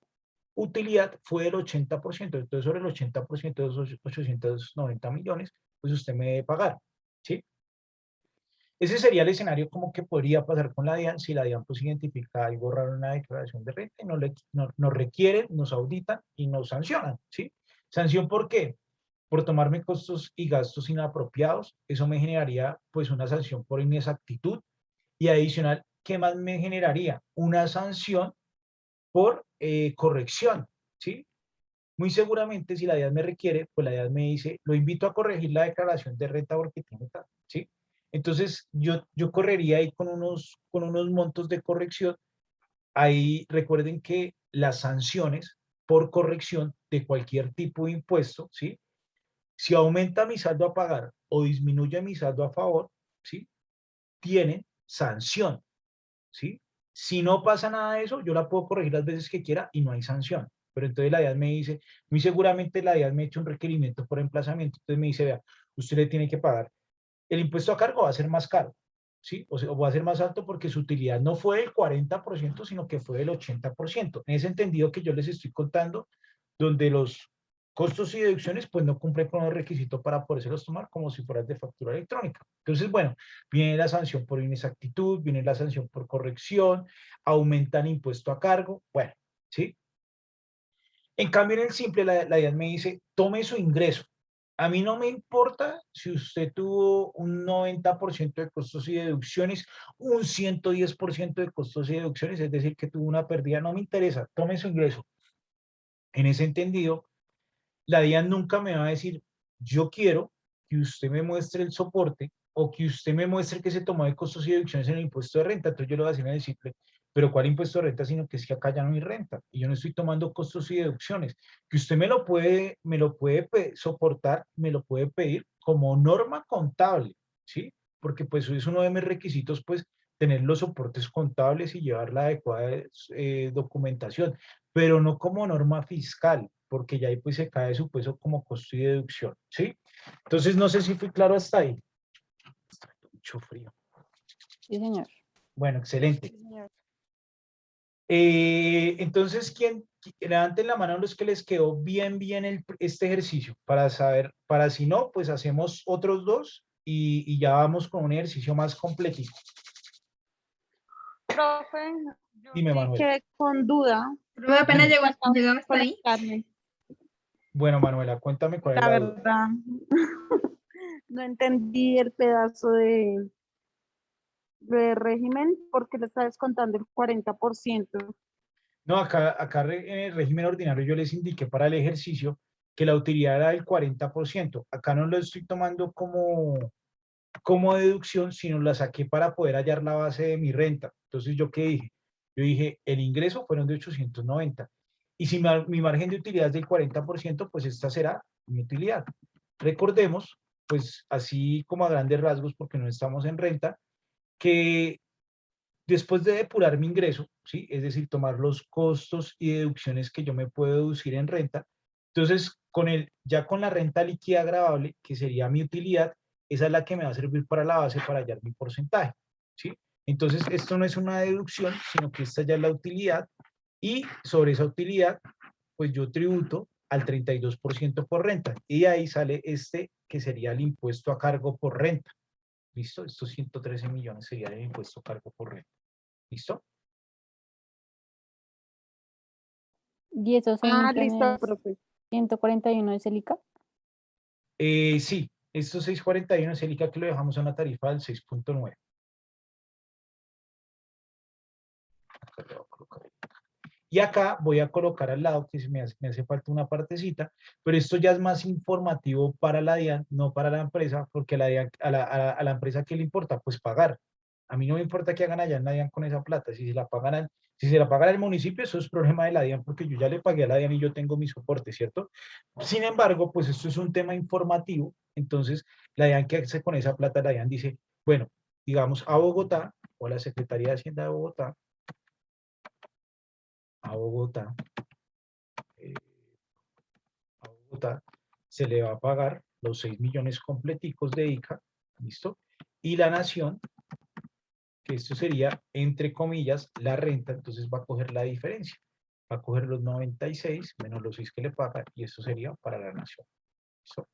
utilidad fue del 80%. Entonces, sobre el 80% de esos 890 millones, pues usted me debe pagar, ¿sí? Ese sería el escenario como que podría pasar con la DIAN si la DIAN pues identifica algo raro en la declaración de renta y nos requieren, nos auditan y nos sancionan, ¿sí? ¿Sanción por qué? Por tomarme costos y gastos inapropiados. Eso me generaría pues una sanción por inexactitud y adicional, ¿qué más me generaría? Una sanción por corrección, ¿sí? Muy seguramente si la DIAN me requiere, pues la DIAN me dice, lo invito a corregir la declaración de renta porque tiene tal, ¿sí? Entonces yo correría ahí con unos montos de corrección. Ahí recuerden que las sanciones por corrección de cualquier tipo de impuesto, ¿sí? Si aumenta mi saldo a pagar o disminuye mi saldo a favor, ¿sí? Tienen sanción, ¿sí? Si no pasa nada de eso, yo la puedo corregir las veces que quiera y no hay sanción. Pero entonces la DIAN me dice, muy seguramente la DIAN me ha hecho un requerimiento por emplazamiento. Entonces me dice, vea, usted le tiene que pagar. El impuesto a cargo va a ser más caro, ¿sí? O sea, va a ser más alto porque su utilidad no fue del 40%, sino que fue del 80%. En ese entendido que yo les estoy contando, donde los costos y deducciones pues no cumplen con los requisitos para podérselos tomar como si fueran de factura electrónica. Entonces, bueno, viene la sanción por inexactitud, viene la sanción por corrección, aumentan impuesto a cargo, bueno, ¿sí? En cambio, en el simple, la DIAN me dice, tome su ingreso, A mí no me importa si usted tuvo un 90% de costos y deducciones, un 110% de costos y deducciones, es decir, que tuvo una pérdida, no me interesa, tome su ingreso. En ese entendido, la DIAN nunca me va a decir, yo quiero que usted me muestre el soporte o que usted me muestre que se tomó de costos y deducciones en el impuesto de renta. Entonces yo le voy a decir a decirle, pero ¿cuál impuesto de renta? Sino que es que acá ya no hay renta y yo no estoy tomando costos y deducciones. Que usted me lo puede soportar, me lo puede pedir como norma contable, ¿sí? Porque pues es uno de mis requisitos, pues tener los soportes contables y llevar la adecuada documentación, pero no como norma fiscal, porque ya ahí pues se cae su peso como costo y deducción, ¿sí? Entonces no sé si fui claro hasta ahí. Está mucho frío. Sí, señor. Bueno, excelente. Señor. Entonces, levanten la mano los que les quedó bien este ejercicio para saber, para si no, pues hacemos otros dos y ya vamos con un ejercicio más completito. Profe, yo Dime, sí Manuel. quedé con duda. Pero apenas Dime. llegó hasta ahí. Conectarme. Bueno, Manuela, cuéntame cuál es La la duda. verdad, no entendí el pedazo de régimen porque le está descontando el 40%. No, acá en el régimen ordinario yo les indiqué para el ejercicio que la utilidad era del 40%. Acá no lo estoy tomando como deducción, sino la saqué para poder hallar la base de mi renta. Entonces, ¿yo qué dije? Yo dije, el ingreso fueron de 890. Y si mi margen de utilidad es del 40%, pues esta será mi utilidad. Recordemos, pues así como a grandes rasgos, porque no estamos en renta, que después de depurar mi ingreso, ¿sí? Es decir, tomar los costos y deducciones que yo me puedo deducir en renta, entonces ya con la renta líquida agravable, que sería mi utilidad, esa es la que me va a servir para la base para hallar mi porcentaje, ¿sí? Entonces, esto no es una deducción, sino que esta ya es la utilidad y sobre esa utilidad, pues yo tributo al 32% por renta y ahí sale este que sería el impuesto a cargo por renta. ¿Listo? Estos 113 millones sería el impuesto a cargo por renta. ¿Listo? 10 o 6 Ah, listo, millones profe. 141 es el ICA. Sí, estos 641 es el ICA que lo dejamos a una tarifa del 6.9. Y acá voy a colocar al lado, que me hace falta una partecita, pero esto ya es más informativo para la DIAN, no para la empresa, porque a la empresa, ¿qué le importa? Pues pagar. A mí no me importa que hagan allá en la DIAN con esa plata. Si se la pagan al municipio, eso es problema de la DIAN, porque yo ya le pagué a la DIAN y yo tengo mi soporte, ¿cierto? Sin embargo, pues esto es un tema informativo. Entonces, la DIAN, ¿qué hace con esa plata? La DIAN dice, bueno, digamos a Bogotá, o a la Secretaría de Hacienda de Bogotá, a Bogotá, eh, a Bogotá, se le va a pagar los 6 millones completicos de ICA, ¿listo? Y la nación, que esto sería, entre comillas, la renta, entonces va a coger la diferencia. Va a coger los 96 menos los 6 que le paga y esto sería para la nación. ¿Listo?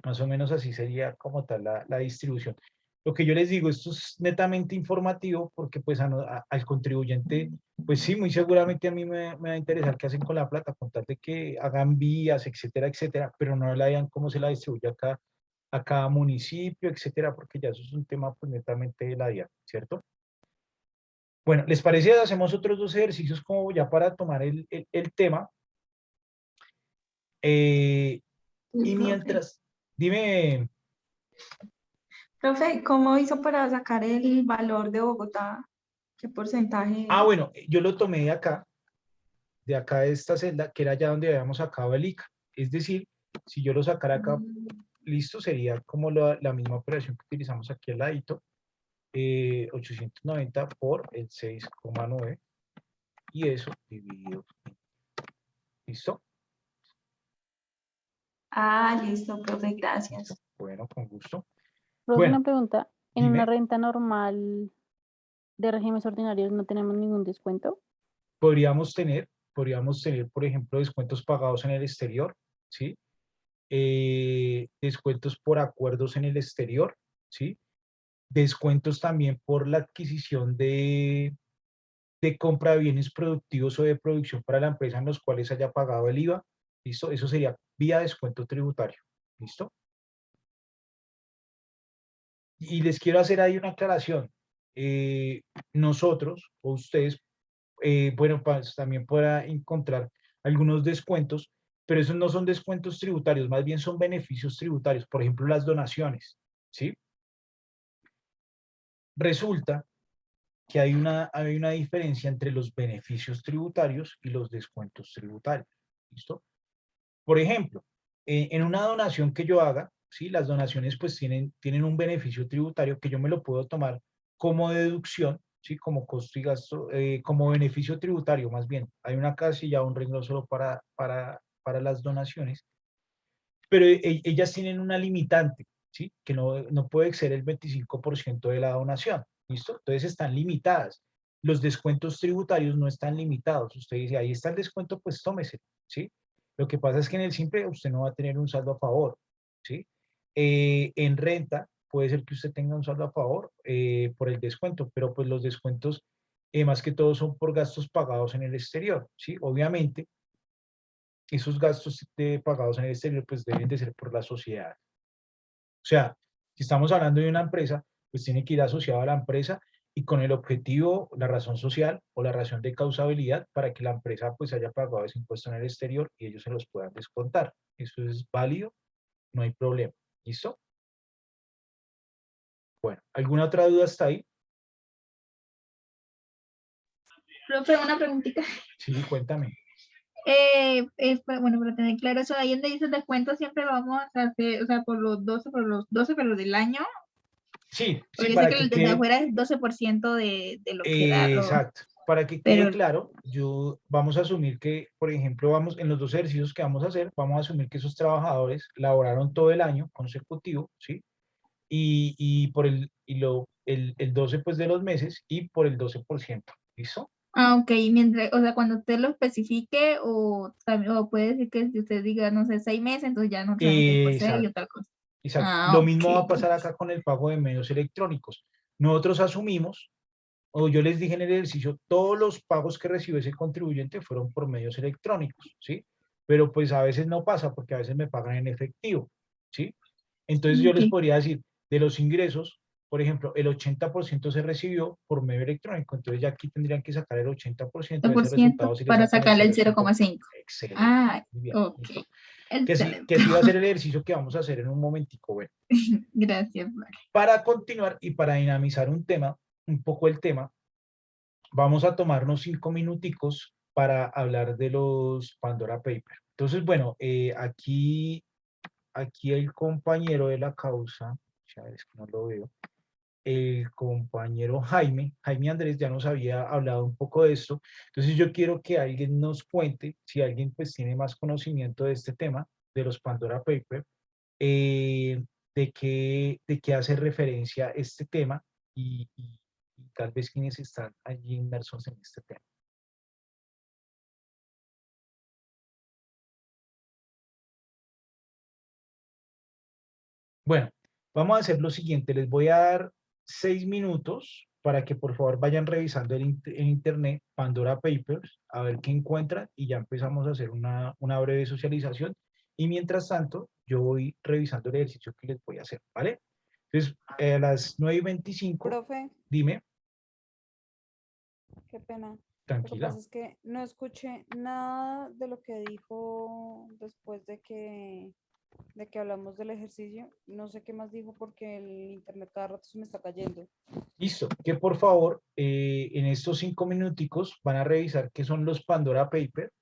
Más o menos así sería como tal la distribución. Lo que yo les digo, esto es netamente informativo porque pues al contribuyente, pues sí, muy seguramente a mí me va a interesar qué hacen con la plata, con tal de que hagan vías, etcétera, pero no la vean cómo se la distribuye acá a cada municipio, etcétera, porque ya eso es un tema pues netamente de la DIAN, ¿cierto? Bueno, ¿les parece? Hacemos otros dos ejercicios como ya para tomar el tema. Y Profe, mientras, dime, profe, ¿cómo hizo para sacar el valor de Bogotá? ¿Qué porcentaje? bueno, yo lo tomé de acá de esta celda, que era ya donde habíamos sacado el ICA. Es decir, si yo lo sacara acá, listo, sería como la misma operación que utilizamos aquí al ladito, 890 por el 6,9 y eso dividido. ¿Listo? Ah, listo, profe, gracias. ¿Listo? Bueno, con gusto. Profe, Bueno, una pregunta. ¿En una dime, renta normal de regímenes ordinarios no tenemos ningún descuento? podríamos tener, por ejemplo, descuentos pagados en el exterior, ¿sí? Descuentos por acuerdos en el exterior, ¿sí? Descuentos también por la adquisición de compra de bienes productivos o de producción para la empresa en los cuales haya pagado el IVA. ¿Listo? Eso sería vía descuento tributario. ¿Listo? Y les quiero hacer ahí una aclaración. Nosotros o ustedes, bueno, pues también podrá encontrar algunos descuentos, pero esos no son descuentos tributarios, más bien son beneficios tributarios. Por ejemplo, las donaciones, ¿sí? Resulta que hay una diferencia entre los beneficios tributarios y los descuentos tributarios. ¿Listo? Por ejemplo, en una donación que yo haga, ¿sí? Las donaciones pues tienen un beneficio tributario que yo me lo puedo tomar como deducción, ¿sí? Como costo y gasto, como beneficio tributario más bien. Hay una casilla, un renglón solo para las donaciones, pero ellas tienen una limitante, ¿sí? Que no puede exceder el 25% de la donación, ¿listo? Entonces están limitadas. Los descuentos tributarios no están limitados. Usted dice, ahí está el descuento, pues tómese, ¿sí? Lo que pasa es que en el simple usted no va a tener un saldo a favor, ¿sí? En renta puede ser que usted tenga un saldo a favor por el descuento, pero pues los descuentos más que todo son por gastos pagados en el exterior, ¿sí? Obviamente esos gastos pagados en el exterior pues deben de ser por la sociedad. O sea, si estamos hablando de una empresa, pues tiene que ir asociado a la empresa y con el objetivo, la razón social o la razón de causabilidad para que la empresa pues haya pagado ese impuesto en el exterior y ellos se los puedan descontar. Eso es válido, no hay problema. ¿Listo? Bueno, ¿alguna otra duda hasta ahí? Profe, una preguntita. Sí, cuéntame. Bueno, para tener claro eso, ahí donde dice descuento siempre lo vamos a hacer, o sea, por los 12 pero del año, Sí, sí, porque yo sé para que que el de quede, afuera es 12% de lo que da, exacto, para que quede pero, claro, vamos a asumir que, por ejemplo, en los dos ejercicios que vamos a hacer, vamos a asumir que esos trabajadores laboraron todo el año consecutivo, ¿sí? El 12 pues de los meses y por el 12%, ¿listo? ok, mientras, o sea, cuando usted lo especifique, o, también, o puede decir que si usted diga, no sé, 6 meses, entonces ya no se va a meter por 6 y Exacto, otra cosa. exacto. Ah, Lo ok. mismo va a pasar acá con el pago de medios electrónicos. Nosotros asumimos, o yo les dije en el ejercicio, todos los pagos que recibe ese contribuyente fueron por medios electrónicos, ¿sí? Pero pues a veces no pasa porque a veces me pagan en efectivo, ¿sí? Entonces yo les Ok. podría decir, de los ingresos, por ejemplo, el 80% se recibió por medio electrónico, entonces ya aquí tendrían que sacar el 80% de ese 100% resultado si le para sacan el sacarle el 0,5. 0,5. Excelente, Ah, muy bien, ok. listo. Excelente. Que sí va a ser el ejercicio que vamos a hacer en un momentico. Bueno, Gracias, vale. para continuar y para dinamizar un poco el tema, vamos a tomarnos 5 minuticos para hablar de los Pandora Papers. Entonces, bueno, aquí el compañero de la causa, ya es que no lo veo, el compañero Jaime Andrés ya nos había hablado un poco de esto. Entonces yo quiero que alguien nos cuente, si alguien pues tiene más conocimiento de este tema, de los Pandora Papers, de qué hace referencia este tema y tal vez quienes están allí inmersos en este tema. Bueno, vamos a hacer lo siguiente. Les voy a dar 6 minutos para que por favor vayan revisando en internet Pandora Papers, a ver qué encuentran y ya empezamos a hacer una breve socialización. Y mientras tanto, yo voy revisando el ejercicio que les voy a hacer, ¿vale? Entonces, a las 9:25, Profe, dime, qué pena. Lo que tranquila. pasa es que no escuché nada de lo que dijo después de que hablamos del ejercicio. No sé qué más dijo porque el internet cada rato se me está cayendo. Listo, que por favor, en estos 5 minuticos van a revisar qué son los Pandora Papers,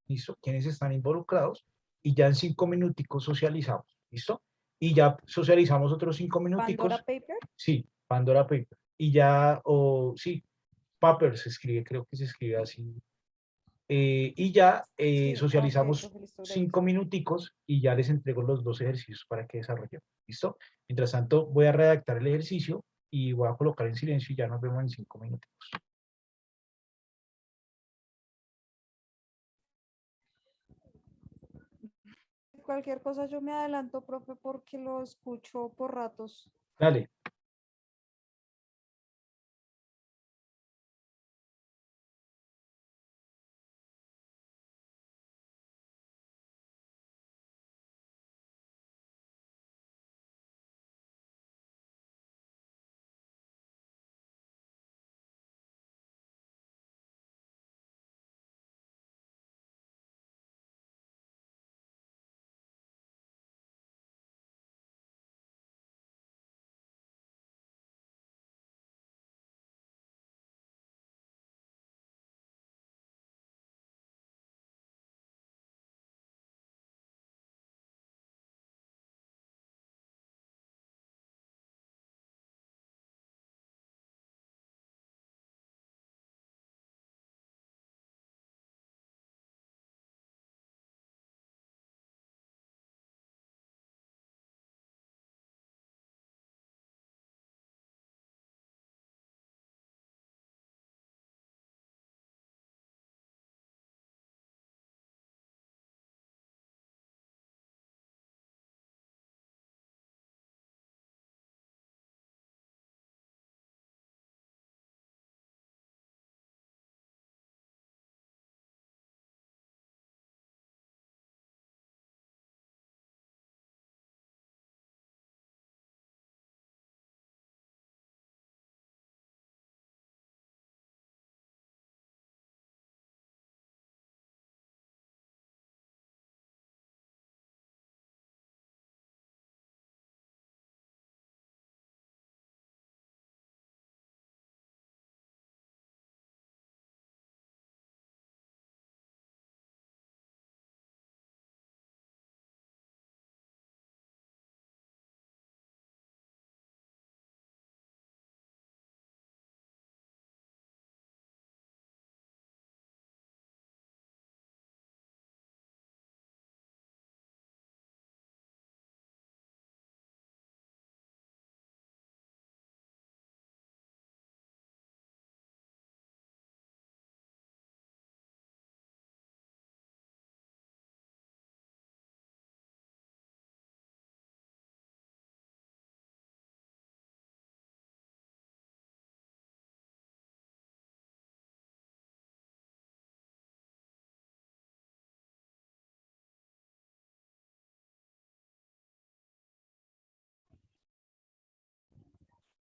¿listo? Quiénes están involucrados y ya en 5 minuticos socializamos, ¿listo? Y ya socializamos otros cinco Pandora minuticos, Paper. sí, Pandora Paper. Y ya, o sí, Paper se escribe, creo que se escribe así. Y ya Sí, ah, ok, socializamos profe, listo, gracias. 5 minuticos y ya les entrego los dos ejercicios para que desarrollen, ¿listo? Mientras tanto, voy a redactar el ejercicio y voy a colocar en silencio y ya nos vemos en 5 minutos. Cualquier cosa yo me adelanto, profe, porque lo escucho por ratos. Dale.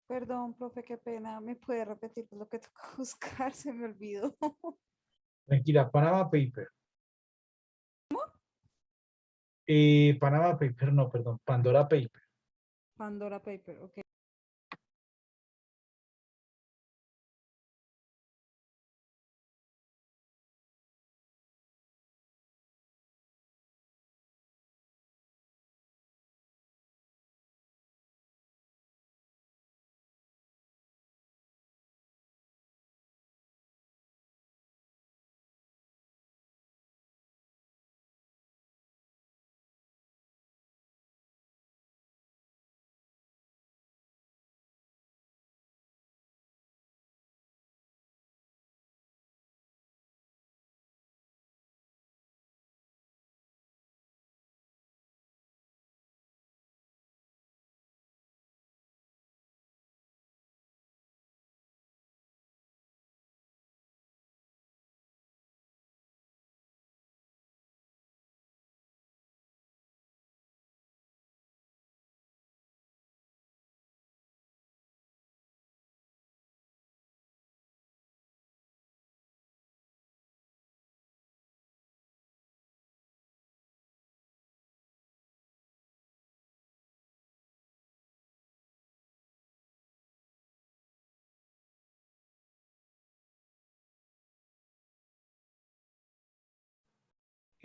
Perdón, profe, qué pena. ¿Me puede repetir lo que toca buscar? Se me olvidó. Tranquila, Panama Paper. Panama Paper, no, perdón, Pandora Paper. Pandora Paper, ok.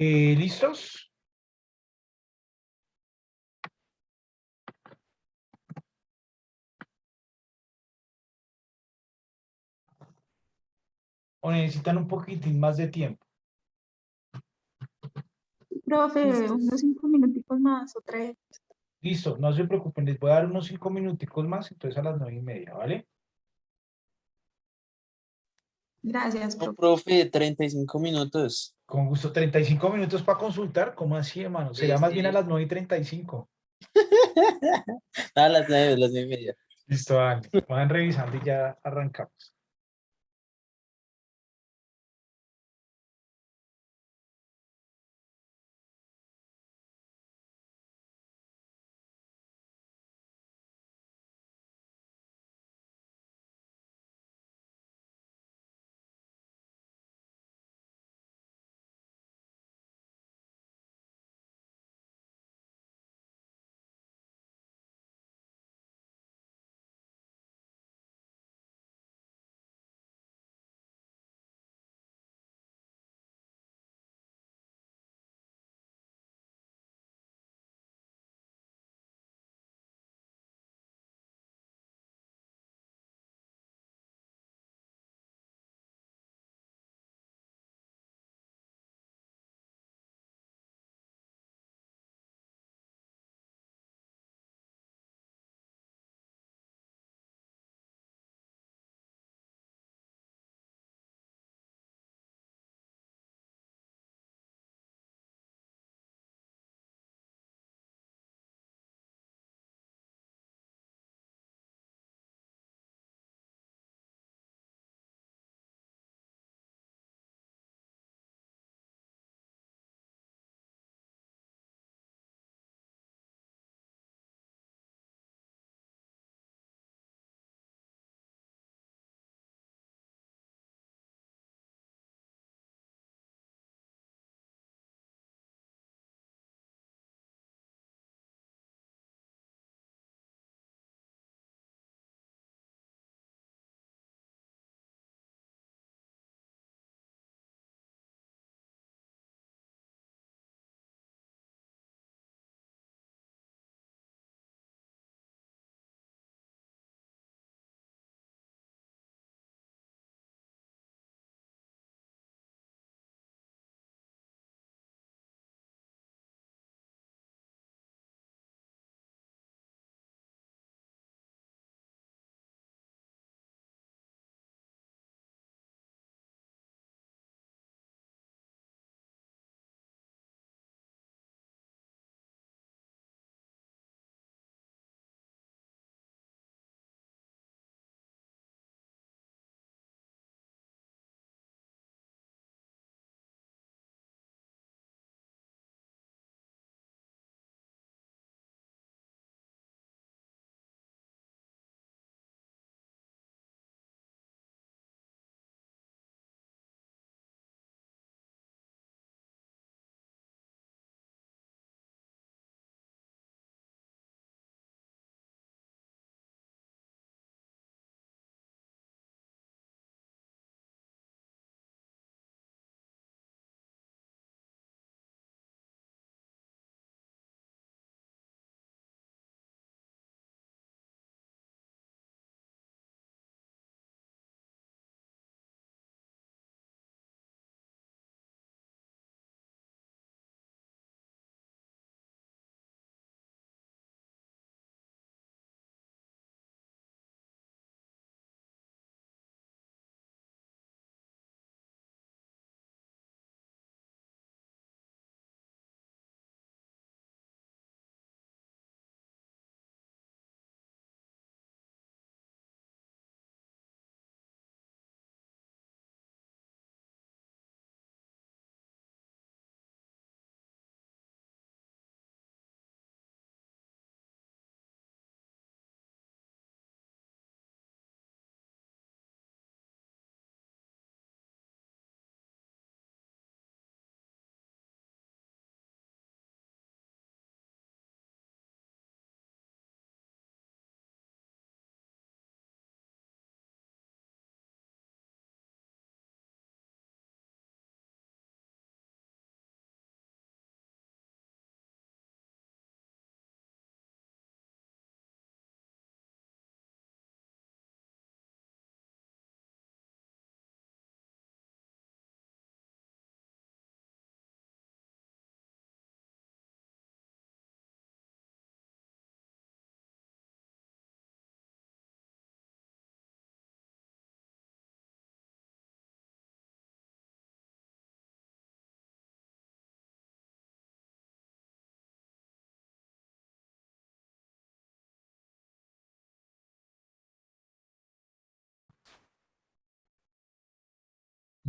¿Listos? ¿O necesitan un poquitín más de tiempo? Profe, Listos. unos 5 minuticos más o 3. Listo, no se preocupen, les voy a dar unos 5 minuticos más, entonces a las 9:30, ¿vale? Gracias, No, profe. profe, 35 minutos. Con gusto, 35 minutos para consultar, ¿cómo así, hermano? Sí, Sería más bien a sí. las 9:35. A las 9:30. Listo, dale. Van revisando y ya arrancamos.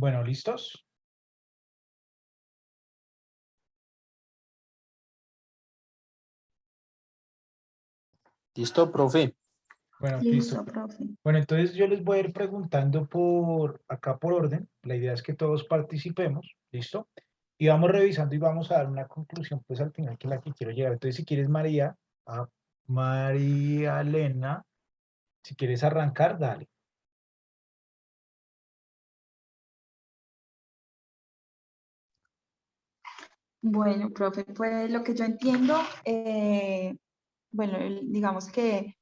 Bueno, ¿listos? ¿Listo, profe? Bueno, Listo, Christopher. profe. Bueno, entonces yo les voy a ir preguntando por acá por orden. La idea es que todos participemos, ¿listo? Y vamos revisando y vamos a dar una conclusión, pues al final que es la que quiero llegar. Entonces, si quieres, María Elena, si quieres arrancar, dale. Bueno, profe, pues lo que yo entiendo, bueno, digamos que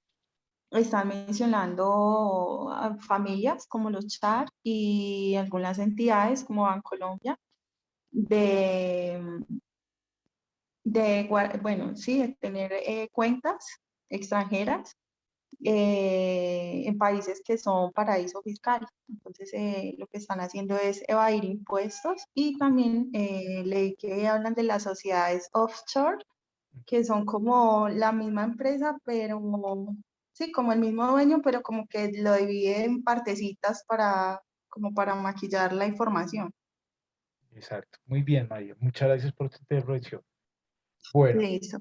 están mencionando a familias como los CHAR y algunas entidades como Bancolombia de, bueno, sí, de tener cuentas extranjeras en países que son paraíso fiscal. Entonces, lo que están haciendo es evadir impuestos y también leí que hablan de las sociedades offshore, que son como la misma empresa, pero sí, como el mismo dueño, pero como que lo divide en partecitas para, como para maquillar la información. Exacto. Muy bien, María. Muchas gracias por tu intervención. Bueno, Listo.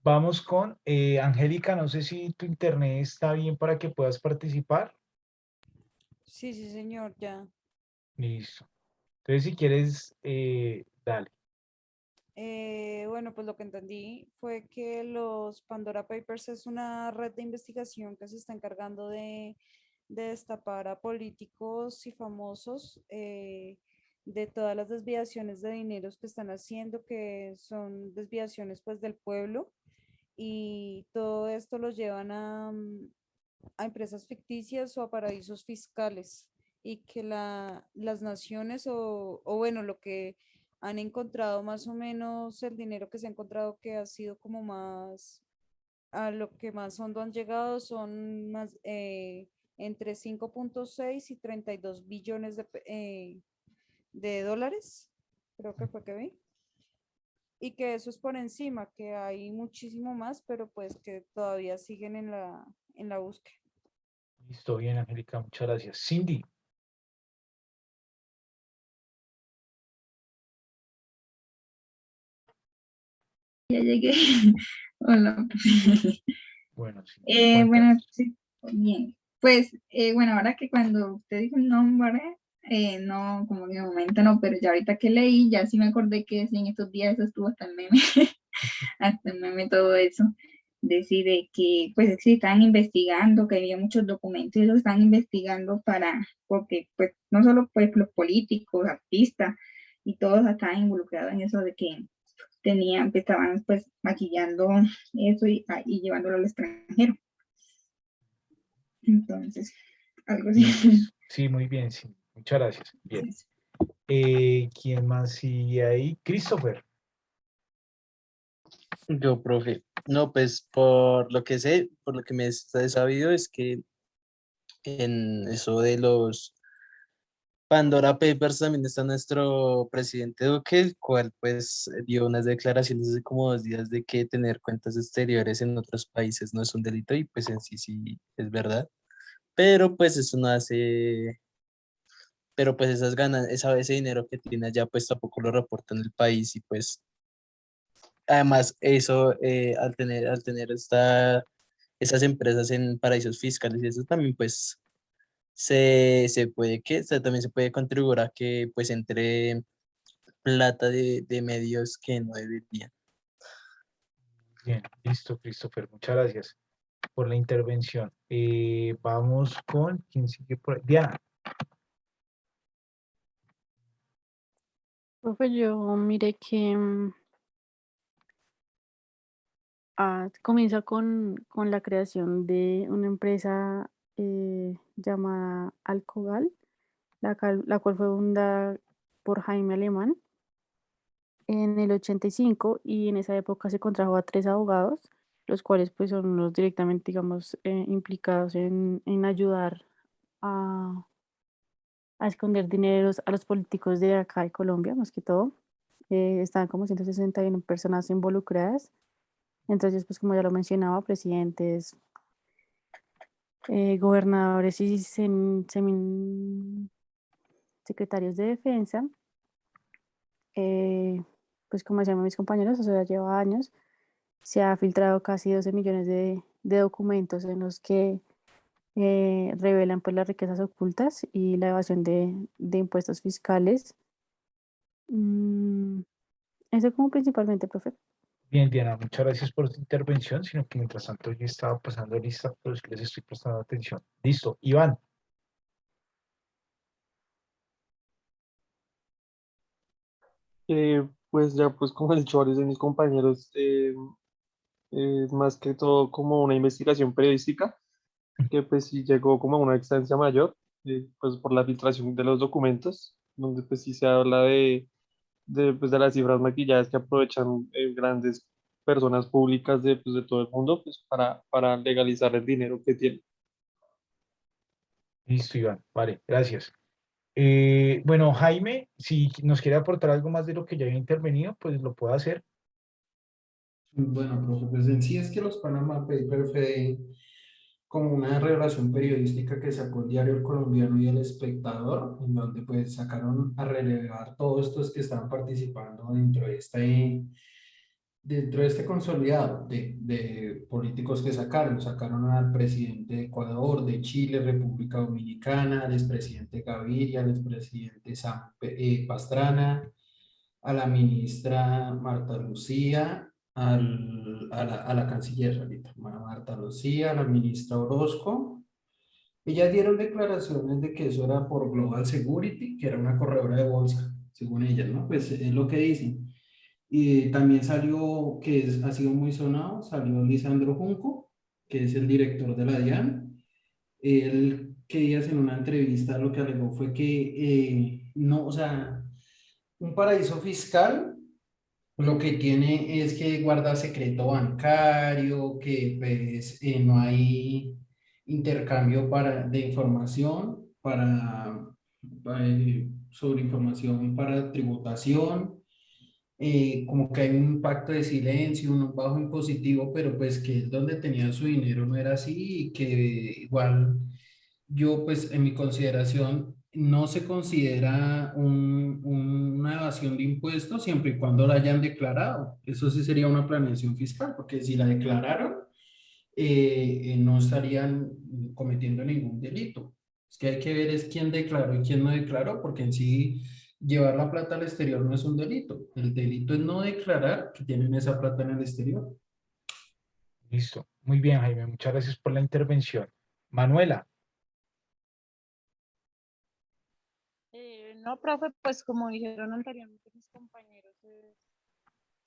vamos con Angélica. No sé si tu internet está bien para que puedas participar. Sí, sí, señor, ya. Listo. Entonces, si quieres, dale. Bueno, pues lo que entendí fue que los Pandora Papers es una red de investigación que se está encargando de destapar a políticos y famosos de todas las desviaciones de dineros que están haciendo, que son desviaciones pues del pueblo, y todo esto los llevan a empresas ficticias o a paraísos fiscales, y que las naciones o bueno, lo que han encontrado más o menos, el dinero que se ha encontrado que ha sido como más, a lo que más hondo han llegado son más entre 5,6 y 32 billones de dólares, creo que fue que vi, y que eso es por encima, que hay muchísimo más, pero pues que todavía siguen en la búsqueda. Listo, bien, Angélica. Muchas gracias. Cindy. Ya llegué. Hola. Bueno, Cindy, cuenta. Bueno, sí, bien. Pues, bueno, ahora que cuando usted dijo el nombre, no, como que de momento no, pero ya ahorita que leí, ya sí me acordé que sí, en estos días eso estuvo hasta el meme, hasta el meme todo eso. Decide que, pues, sí, estaban investigando, que había muchos documentos y lo están investigando porque, pues, no solo, pues, los políticos, artistas y todos estaban involucrados en eso de que estaban pues maquillando eso y llevándolo al extranjero. Entonces, algo así. Listo. Sí, muy bien, sí. Muchas gracias. Bien. ¿Quién más sigue ahí? Christopher. Yo, profe. No, pues por lo que sé, por lo que me he sabido es que en eso de los Pandora Papers también está nuestro presidente Duque, el cual pues dio unas declaraciones hace como 2 días de que tener cuentas exteriores en otros países no es un delito y pues en sí sí es verdad. Pero pues eso no hace, pero pues esas ganas, ese dinero que tiene allá pues tampoco lo reporta en el país y pues además eso al tener esas empresas en paraísos fiscales y eso también pues también se puede contribuir a que pues entre plata de medios que no deberían. Bien, listo, Christopher. Muchas gracias por la intervención. Vamos con quién sigue por ahí. Diana. Profe, yo mire que comienza con la creación de una empresa llamada Alcogal, la cual fue fundada por Jaime Alemán en el 85, y en esa época se contrajo a 3 abogados, los cuales pues son los directamente, digamos, implicados en ayudar a, a esconder dineros a los políticos de acá de Colombia, más que todo. Estaban como 161 personas involucradas. Entonces, pues como ya lo mencionaba, presidentes, gobernadores y secretarios de defensa. Pues como decían mis compañeros, eso ya lleva años. Se ha filtrado casi 12 millones de documentos en los que revelan pues las riquezas ocultas y la evasión de impuestos fiscales. Eso como principalmente, profe. Bien, Diana, muchas gracias por tu intervención, sino que mientras tanto yo estaba pasando lista, pero es que les estoy prestando atención. Listo, Iván. Pues ya, pues como el Chores de mis compañeros, es más que todo como una investigación periodística, que pues sí llegó como a una instancia mayor, pues por la filtración de los documentos, donde pues sí se habla pues, de las cifras maquilladas que aprovechan grandes personas públicas pues, de todo el mundo pues, para legalizar el dinero que tienen. Listo, Iván. Vale, gracias. Bueno, Jaime, si nos quiere aportar algo más de lo que ya había intervenido, pues lo puede hacer. Bueno, profe, pues en sí es que los Panama Papers fue como una revelación periodística que sacó el diario El Colombiano y El Espectador, en donde pues sacaron a relevar todos estos que estaban participando dentro de este consolidado de políticos que sacaron al presidente de Ecuador, de Chile, República Dominicana, al expresidente Gaviria, al expresidente Pastrana, a la ministra Marta Lucía, a la canciller ahorita, Marta Lucía, a la ministra Orozco. Ellas dieron declaraciones de que eso era por Global Security, que era una corredora de bolsa, según ellas, ¿no? Pues es lo que dicen. Y también salió, ha sido muy sonado, salió Lisandro Junco, que es el director de la DIAN. Él, que días en una entrevista lo que alegó fue que no, o sea, un paraíso fiscal lo que tiene es que guarda secreto bancario, que pues no hay intercambio de información sobre información para tributación, como que hay un pacto de silencio, un bajo impositivo, pero pues que es donde tenía su dinero no era así y que igual yo, pues, en mi consideración, no se considera una evasión de impuestos siempre y cuando la hayan declarado. Eso sí sería una planeación fiscal, porque si la declararon, no estarían cometiendo ningún delito. Es que hay que ver es quién declaró y quién no declaró, porque en sí llevar la plata al exterior no es un delito. El delito es no declarar que tienen esa plata en el exterior. Listo. Muy bien, Jaime, muchas gracias por la intervención. Manuela. No, profe, pues como dijeron anteriormente mis compañeros,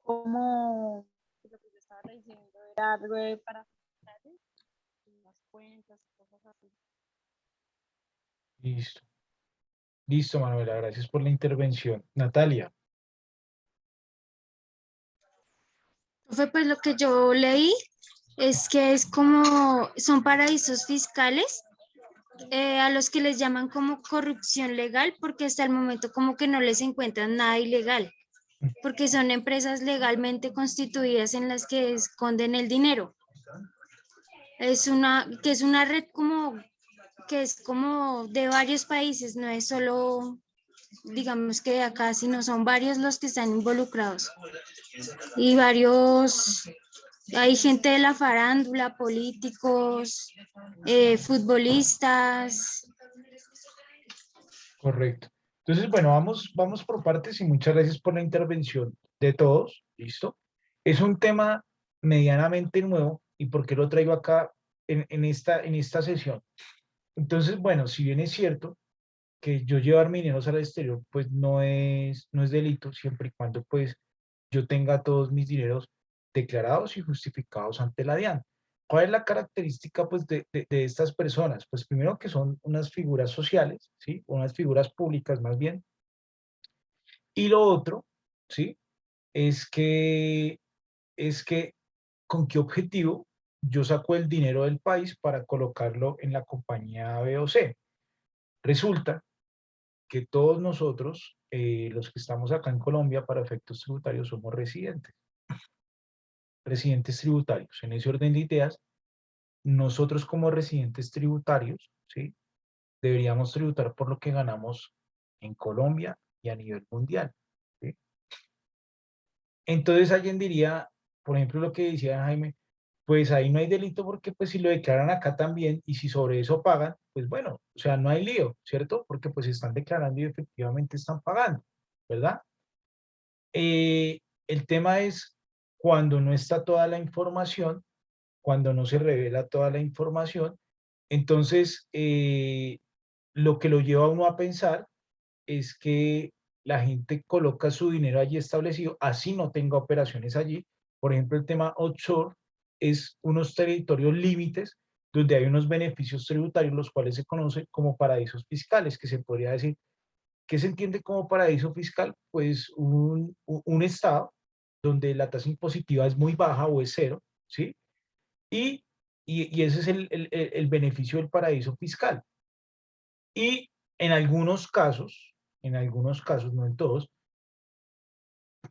como lo que yo estaba diciendo era algo para fiscales, las cuentas, cosas así. Listo. Listo, Manuela, gracias por la intervención. Natalia. Profe, pues lo que yo leí es que es como, son paraísos fiscales a los que les llaman como corrupción legal, porque hasta el momento como que no les encuentran nada ilegal, porque son empresas legalmente constituidas en las que esconden el dinero. Que es una red como, que es como de varios países, no es solo, digamos que de acá, sino son varios los que están involucrados. Y varios, hay gente de la farándula, políticos, futbolistas. Correcto. Entonces, bueno, vamos por partes y muchas gracias por la intervención de todos. ¿Listo? Es un tema medianamente nuevo y por qué lo traigo acá en esta sesión. Entonces, bueno, si bien es cierto que yo llevar mi dinero al exterior, pues no es delito, siempre y cuando pues yo tenga todos mis dineros declarados y justificados ante la DIAN. ¿Cuál es la característica pues, de estas personas? Pues primero que son unas figuras sociales, ¿sí? Unas figuras públicas más bien. Y lo otro, ¿sí? Es que ¿con qué objetivo yo saco el dinero del país para colocarlo en la compañía B o C? Resulta que todos nosotros, los que estamos acá en Colombia para efectos tributarios, somos residentes tributarios. En ese orden de ideas, nosotros como residentes tributarios, ¿sí? Deberíamos tributar por lo que ganamos en Colombia y a nivel mundial. ¿Sí? Entonces alguien diría, por ejemplo, lo que decía Jaime, pues ahí no hay delito porque pues si lo declaran acá también y si sobre eso pagan, pues bueno, o sea, no hay lío, ¿cierto? Porque pues están declarando y efectivamente están pagando, ¿verdad? El tema es cuando no está toda la información, cuando no se revela toda la información, entonces lo que lo lleva a uno a pensar es que la gente coloca su dinero allí establecido, así no tenga operaciones allí. Por ejemplo, el tema offshore es unos territorios límites donde hay unos beneficios tributarios, los cuales se conocen como paraísos fiscales, que se podría decir. ¿Qué se entiende como paraíso fiscal? Pues un estado donde la tasa impositiva es muy baja o es cero, ¿sí? Y, y ese es el beneficio del paraíso fiscal. Y en algunos casos, no en todos,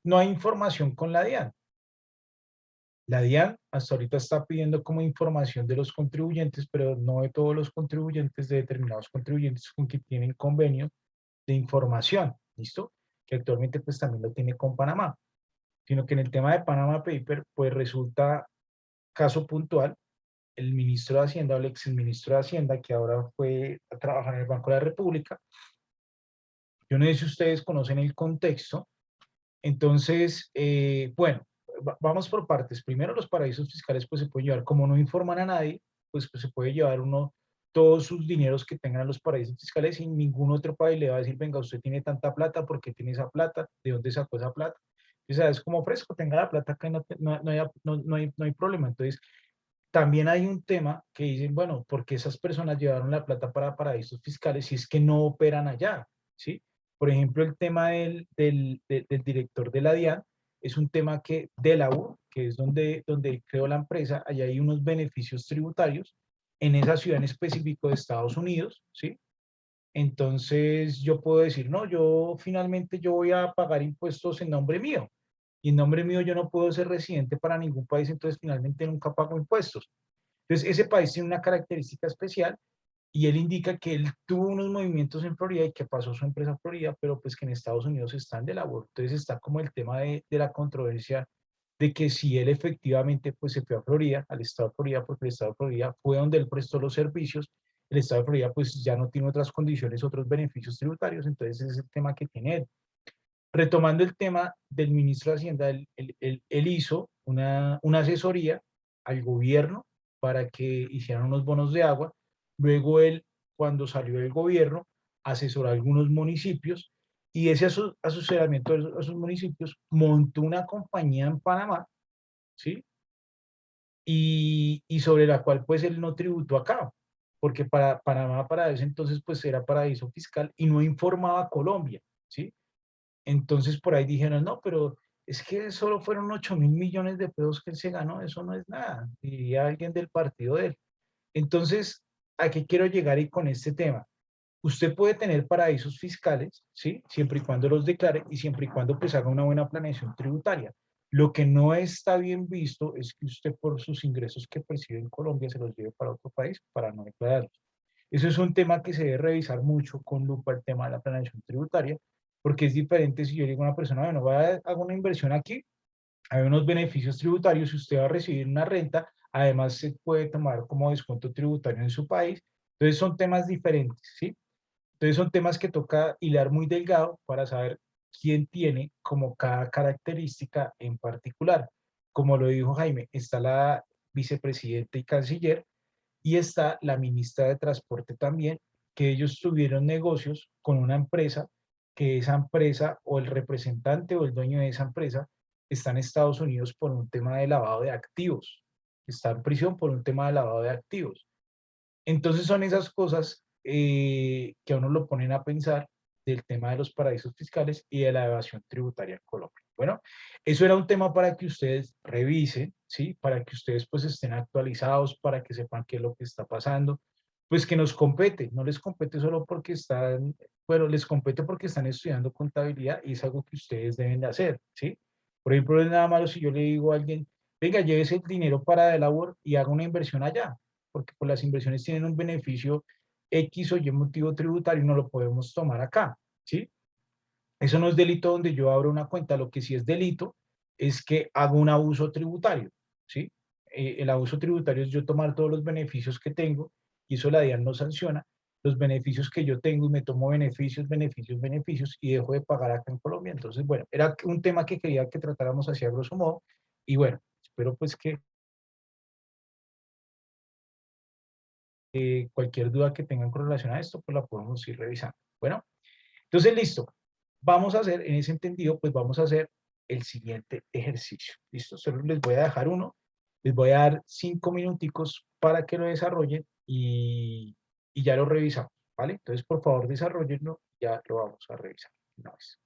no hay información con la DIAN. La DIAN hasta ahorita está pidiendo como información de los contribuyentes, pero no de todos los contribuyentes, de determinados contribuyentes con que tienen convenio de información, ¿listo? Que actualmente pues también lo tiene con Panamá, sino que en el tema de Panama Paper pues resulta caso puntual, el ministro de Hacienda o el exministro de Hacienda que ahora fue a trabajar en el Banco de la República, yo no sé si ustedes conocen el contexto, entonces, bueno, vamos por partes. Primero, los paraísos fiscales pues se pueden llevar, como no informan a nadie, pues se puede llevar uno todos sus dineros que tengan los paraísos fiscales y ningún otro país le va a decir, venga, usted tiene tanta plata, ¿por qué tiene esa plata? ¿De dónde sacó esa plata? O sea, es como fresco, tenga la plata que no hay problema. Entonces, también hay un tema que dicen, bueno, ¿por qué esas personas llevaron la plata para paraísos fiscales si es que no operan allá? ¿Sí? Por ejemplo, el tema del director de la DIAN es un tema que de la U, que es donde creó la empresa, allá hay unos beneficios tributarios en esa ciudad en específico de Estados Unidos, ¿sí? Entonces yo puedo decir, no, yo finalmente yo voy a pagar impuestos en nombre mío. Y en nombre mío yo no puedo ser residente para ningún país, entonces finalmente nunca pago impuestos. Entonces ese país tiene una característica especial y él indica que él tuvo unos movimientos en Florida y que pasó su empresa a Florida, pero pues que en Estados Unidos están de labor. Entonces está como el tema de la controversia de que si él efectivamente pues se fue a Florida, al estado de Florida, porque el estado de Florida fue donde él prestó los servicios, el estado de Florida pues ya no tiene otras condiciones, otros beneficios tributarios, entonces ese es el tema que tiene él. Retomando el tema del ministro de Hacienda, él hizo una asesoría al gobierno para que hicieran unos bonos de agua. Luego él, cuando salió del gobierno, asesoró a algunos municipios y ese asesoramiento a esos municipios montó una compañía en Panamá, ¿sí? Y sobre la cual pues él no tributó acá, porque para Panamá para ese entonces pues era paraíso fiscal y no informaba a Colombia, ¿sí? Entonces por ahí dijeron, no, pero es que solo fueron 8.000 millones de pesos que él se ganó, eso no es nada, diría alguien del partido de él. Entonces, ¿a qué quiero llegar y con este tema? Usted puede tener paraísos fiscales, ¿sí? Siempre y cuando los declare y siempre y cuando pues haga una buena planeación tributaria. Lo que no está bien visto es que usted por sus ingresos que percibe en Colombia se los lleve para otro país para no declararlos. Eso es un tema que se debe revisar mucho con lupa el tema de la planeación tributaria, porque es diferente si yo digo a una persona, bueno, voy a hacer una inversión aquí, hay unos beneficios tributarios, y usted va a recibir una renta, además se puede tomar como descuento tributario en su país, entonces son temas diferentes, ¿sí? Entonces son temas que toca hilar muy delgado para saber quién tiene como cada característica en particular. Como lo dijo Jaime, está la vicepresidenta y canciller y está la ministra de Transporte también, que ellos tuvieron negocios con una empresa, que esa empresa o el representante o el dueño de esa empresa está en Estados Unidos por un tema de lavado de activos, está en prisión por un tema de lavado de activos. Entonces son esas cosas que a uno lo ponen a pensar del tema de los paraísos fiscales y de la evasión tributaria en Colombia. Bueno, eso era un tema para que ustedes revisen, ¿sí? Para que ustedes pues estén actualizados, para que sepan qué es lo que está pasando, pues que nos compete, no les compete solo porque están, bueno, les compete porque están estudiando contabilidad y es algo que ustedes deben de hacer, ¿sí? Por ejemplo, es nada malo si yo le digo a alguien, venga, llévese el dinero para de labor y haga una inversión allá, porque pues, las inversiones tienen un beneficio X o Y motivo tributario y no lo podemos tomar acá. ¿sí? Eso no es delito donde yo abro una cuenta, lo que sí es delito es que hago un abuso tributario, ¿sí? El abuso tributario es yo tomar todos los beneficios que tengo, y eso la DIAN no sanciona, los beneficios que yo tengo y me tomo beneficios, beneficios, beneficios y dejo de pagar acá en Colombia. Entonces, bueno, era un tema que quería que tratáramos así a grosso modo y bueno, espero pues que cualquier duda que tengan con relación a esto, pues la podemos ir revisando. Bueno, entonces listo. Vamos a hacer, en ese entendido, pues vamos a hacer el siguiente ejercicio. Listo, solo les voy a dejar uno, les voy a dar 5 minuticos para que lo desarrollen y ya lo revisamos, ¿vale? Entonces, por favor, desarrollenlo, ya lo vamos a revisar una vez.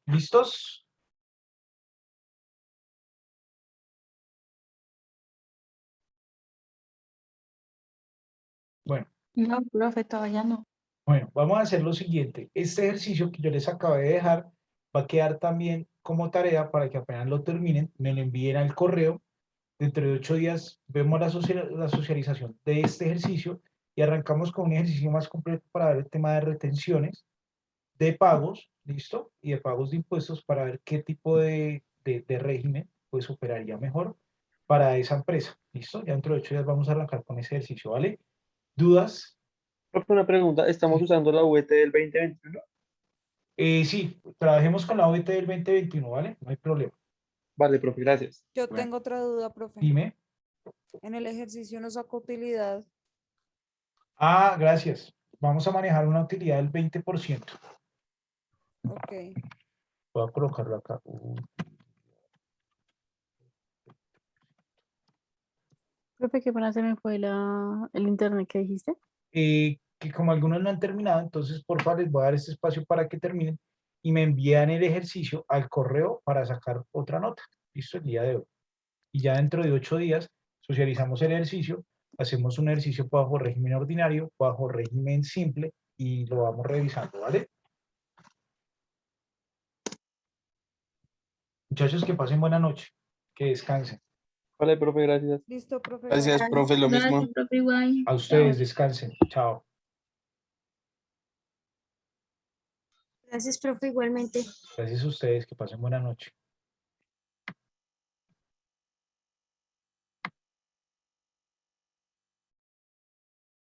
¿Listos? Bueno. No, profe, todavía no. Bueno, vamos a hacer lo siguiente. Este ejercicio que yo les acabé de dejar va a quedar también como tarea para que apenas lo terminen, me lo envíen al correo. Dentro de 8 días vemos la socialización de este ejercicio y arrancamos con un ejercicio más completo para ver el tema de retenciones, de pagos, ¿listo? Y de pagos de impuestos para ver qué tipo de régimen pues operaría mejor para esa empresa, ¿listo? Ya dentro de 8 días vamos a arrancar con ese ejercicio, ¿vale? ¿Dudas? Profe, una pregunta, ¿estamos usando la VT del 2021? Sí, trabajemos con la OET del 2021, ¿vale? No hay problema. Vale, profe, gracias. Yo Bueno. tengo otra duda, profe. Dime. En el ejercicio no saco utilidad. Ah, gracias. Vamos a manejar una utilidad del 20%. Ok. Voy a colocarlo acá. Profe, ¿qué pena se me fue el internet que dijiste? Que como algunos no han terminado, entonces por favor les voy a dar este espacio para que terminen y me envían el ejercicio al correo para sacar otra nota. Listo, el día de hoy. Y ya dentro de 8 días socializamos el ejercicio, hacemos un ejercicio bajo régimen ordinario, bajo régimen simple y lo vamos revisando, ¿vale? Muchachos, que pasen buena noche, que descansen. Vale, profe, gracias. Listo, profe. Gracias, profe, lo mismo. Gracias, profe, igual. A ustedes, descansen. Chao. Gracias, profe, igualmente. Gracias a ustedes, que pasen buena noche.